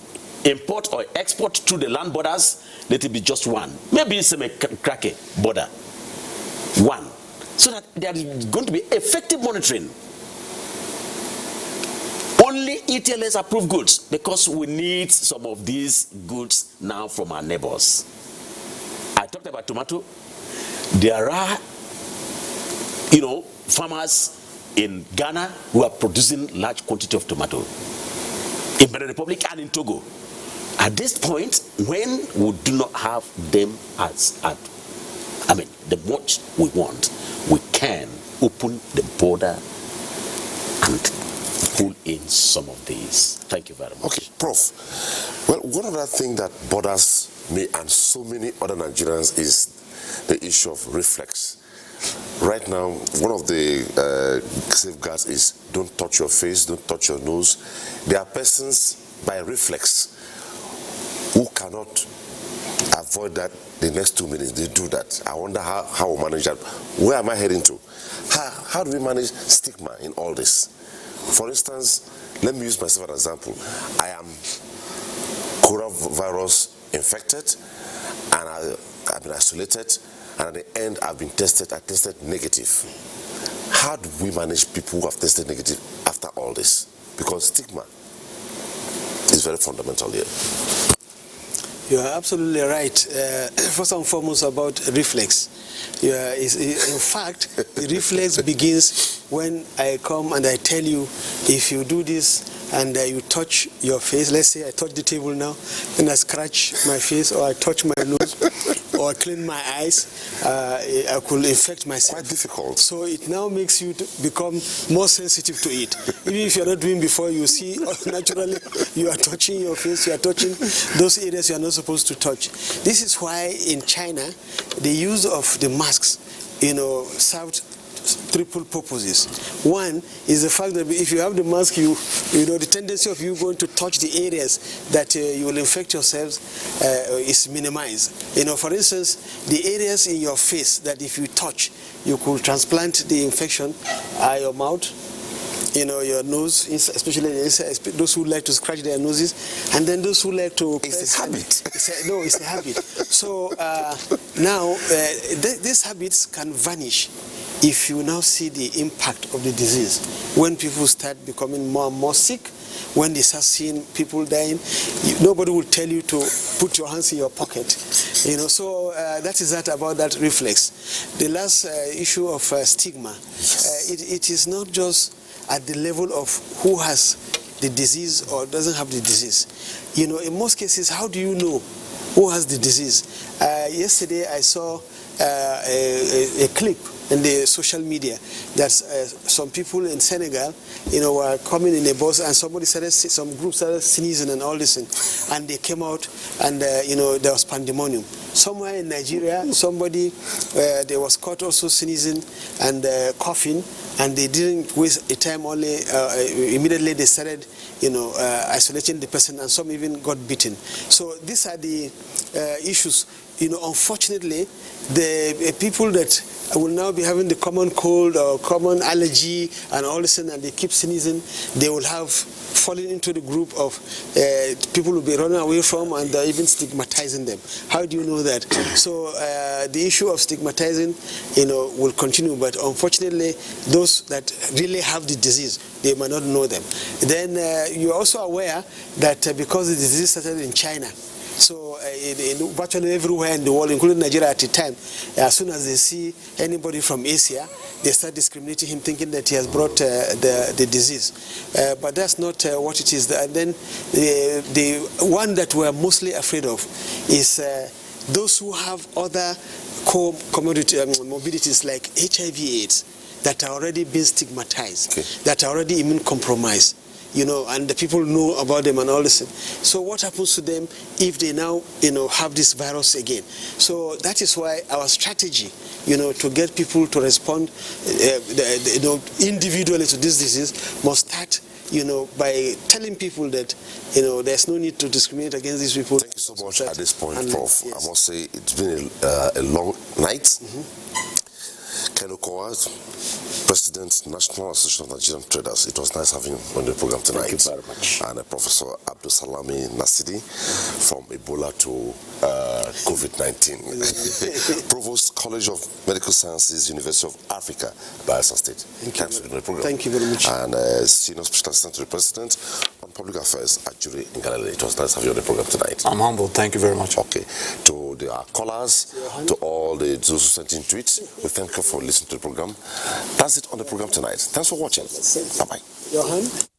import or export through the land borders, let it be just one. Maybe it's a Krake border. One. So that there is going to be effective monitoring. Only ETLS approved goods, because we need some of these goods now from our neighbors. I talked about tomato. There are, you know, farmers in Ghana who are producing large quantity of tomato, in Benin Republic and in Togo. At this point, when we do not have them the much we want, we can open the border and pull in some of these. Thank you very much. Okay, Prof. Well, one other thing that bothers me and so many other Nigerians is the issue of reflex. Right now, one of the safeguards is don't touch your face, don't touch your nose. There are persons by reflex who cannot avoid that the next 2 minutes. They do that. I wonder how we manage that. Where am I heading to? How do we manage stigma in all this? For instance, let me use myself as an example. I am coronavirus infected, and I've been isolated, and at the end I've been tested. I tested negative. How do we manage people who have tested negative after all this? Because stigma is very fundamental here. You are absolutely right. First and foremost about reflex. In fact, the reflex begins when I come and I tell you, if you do this and you touch your face, let's say I touch the table now, and I scratch my face, or I touch my nose, or I clean my eyes, I could infect myself. Quite difficult. So it now makes you to become more sensitive to it. Even if you're not doing before, you see naturally you are touching your face, you are touching those areas you are not supposed to touch. This is why in China, the use of the masks, served triple purposes. One is the fact that if you have the mask, the tendency of you going to touch the areas that you will infect yourselves is minimized. For instance, the areas in your face that if you touch, you could transplant the infection, your mouth, your nose, especially those who like to scratch their noses, and then those who like to press. It's a habit. It's a habit. So now these habits can vanish if you now see the impact of the disease. When people start becoming more and more sick, when they start seeing people dying, nobody will tell you to put your hands in your pocket. So that is that about that reflex. The last issue of stigma, it is not just at the level of who has the disease or doesn't have the disease. In most cases, how do you know who has the disease? Yesterday I saw a clip in the social media that some people in Senegal, were coming in a bus, and some group started sneezing and all this, and they came out, and there was pandemonium. Somewhere in Nigeria, somebody there was caught also sneezing and coughing, and they didn't waste a time. Only immediately they started, isolating the person, and some even got beaten. So these are the issues. Unfortunately, the people that will now be having the common cold or common allergy and all this, and they keep sneezing, they will have fallen into the group of people will be running away from, and even stigmatizing them. How do you know that? So the issue of stigmatizing, will continue, but unfortunately, those that really have the disease, they might not know them. Then you're also aware that because the disease started in China, so virtually everywhere in the world, including Nigeria at the time, as soon as they see anybody from Asia, they start discriminating him, thinking that he has brought the disease. But that's not what it is. And then the one that we're mostly afraid of is those who have other comorbidities like HIV/AIDS that are already being stigmatized, that are already immune compromised, you know, and the people know about them and all this. So what happens to them if they now, you know, have this virus again? So that is why our strategy, you know, to get people to respond, you know, individually to this disease must start, you know, by telling people that, you know, there's no need to discriminate against these people. Thank you so much at this point, Prof. Yes. I must say it's been a long night. Ken Okowa, President, National Association of Nigerian Traders. It was nice having you on the program tonight. Thank you very much. And Professor Abdul Salami Nasidi, from Ebola to COVID-19. Provost, College of Medical Sciences, University of Africa, Bayelsa State. Thanks for doing the program. Thank you very much. And Senior Special Assistant to the President on Public Affairs at Jury in Galilee. It was nice having you on the program tonight. I'm humbled. Thank you very much. Okay. To our callers, to all those who sent in tweets, we thank you for listening to the program. That's it on the program tonight. Thanks for watching. Bye-bye.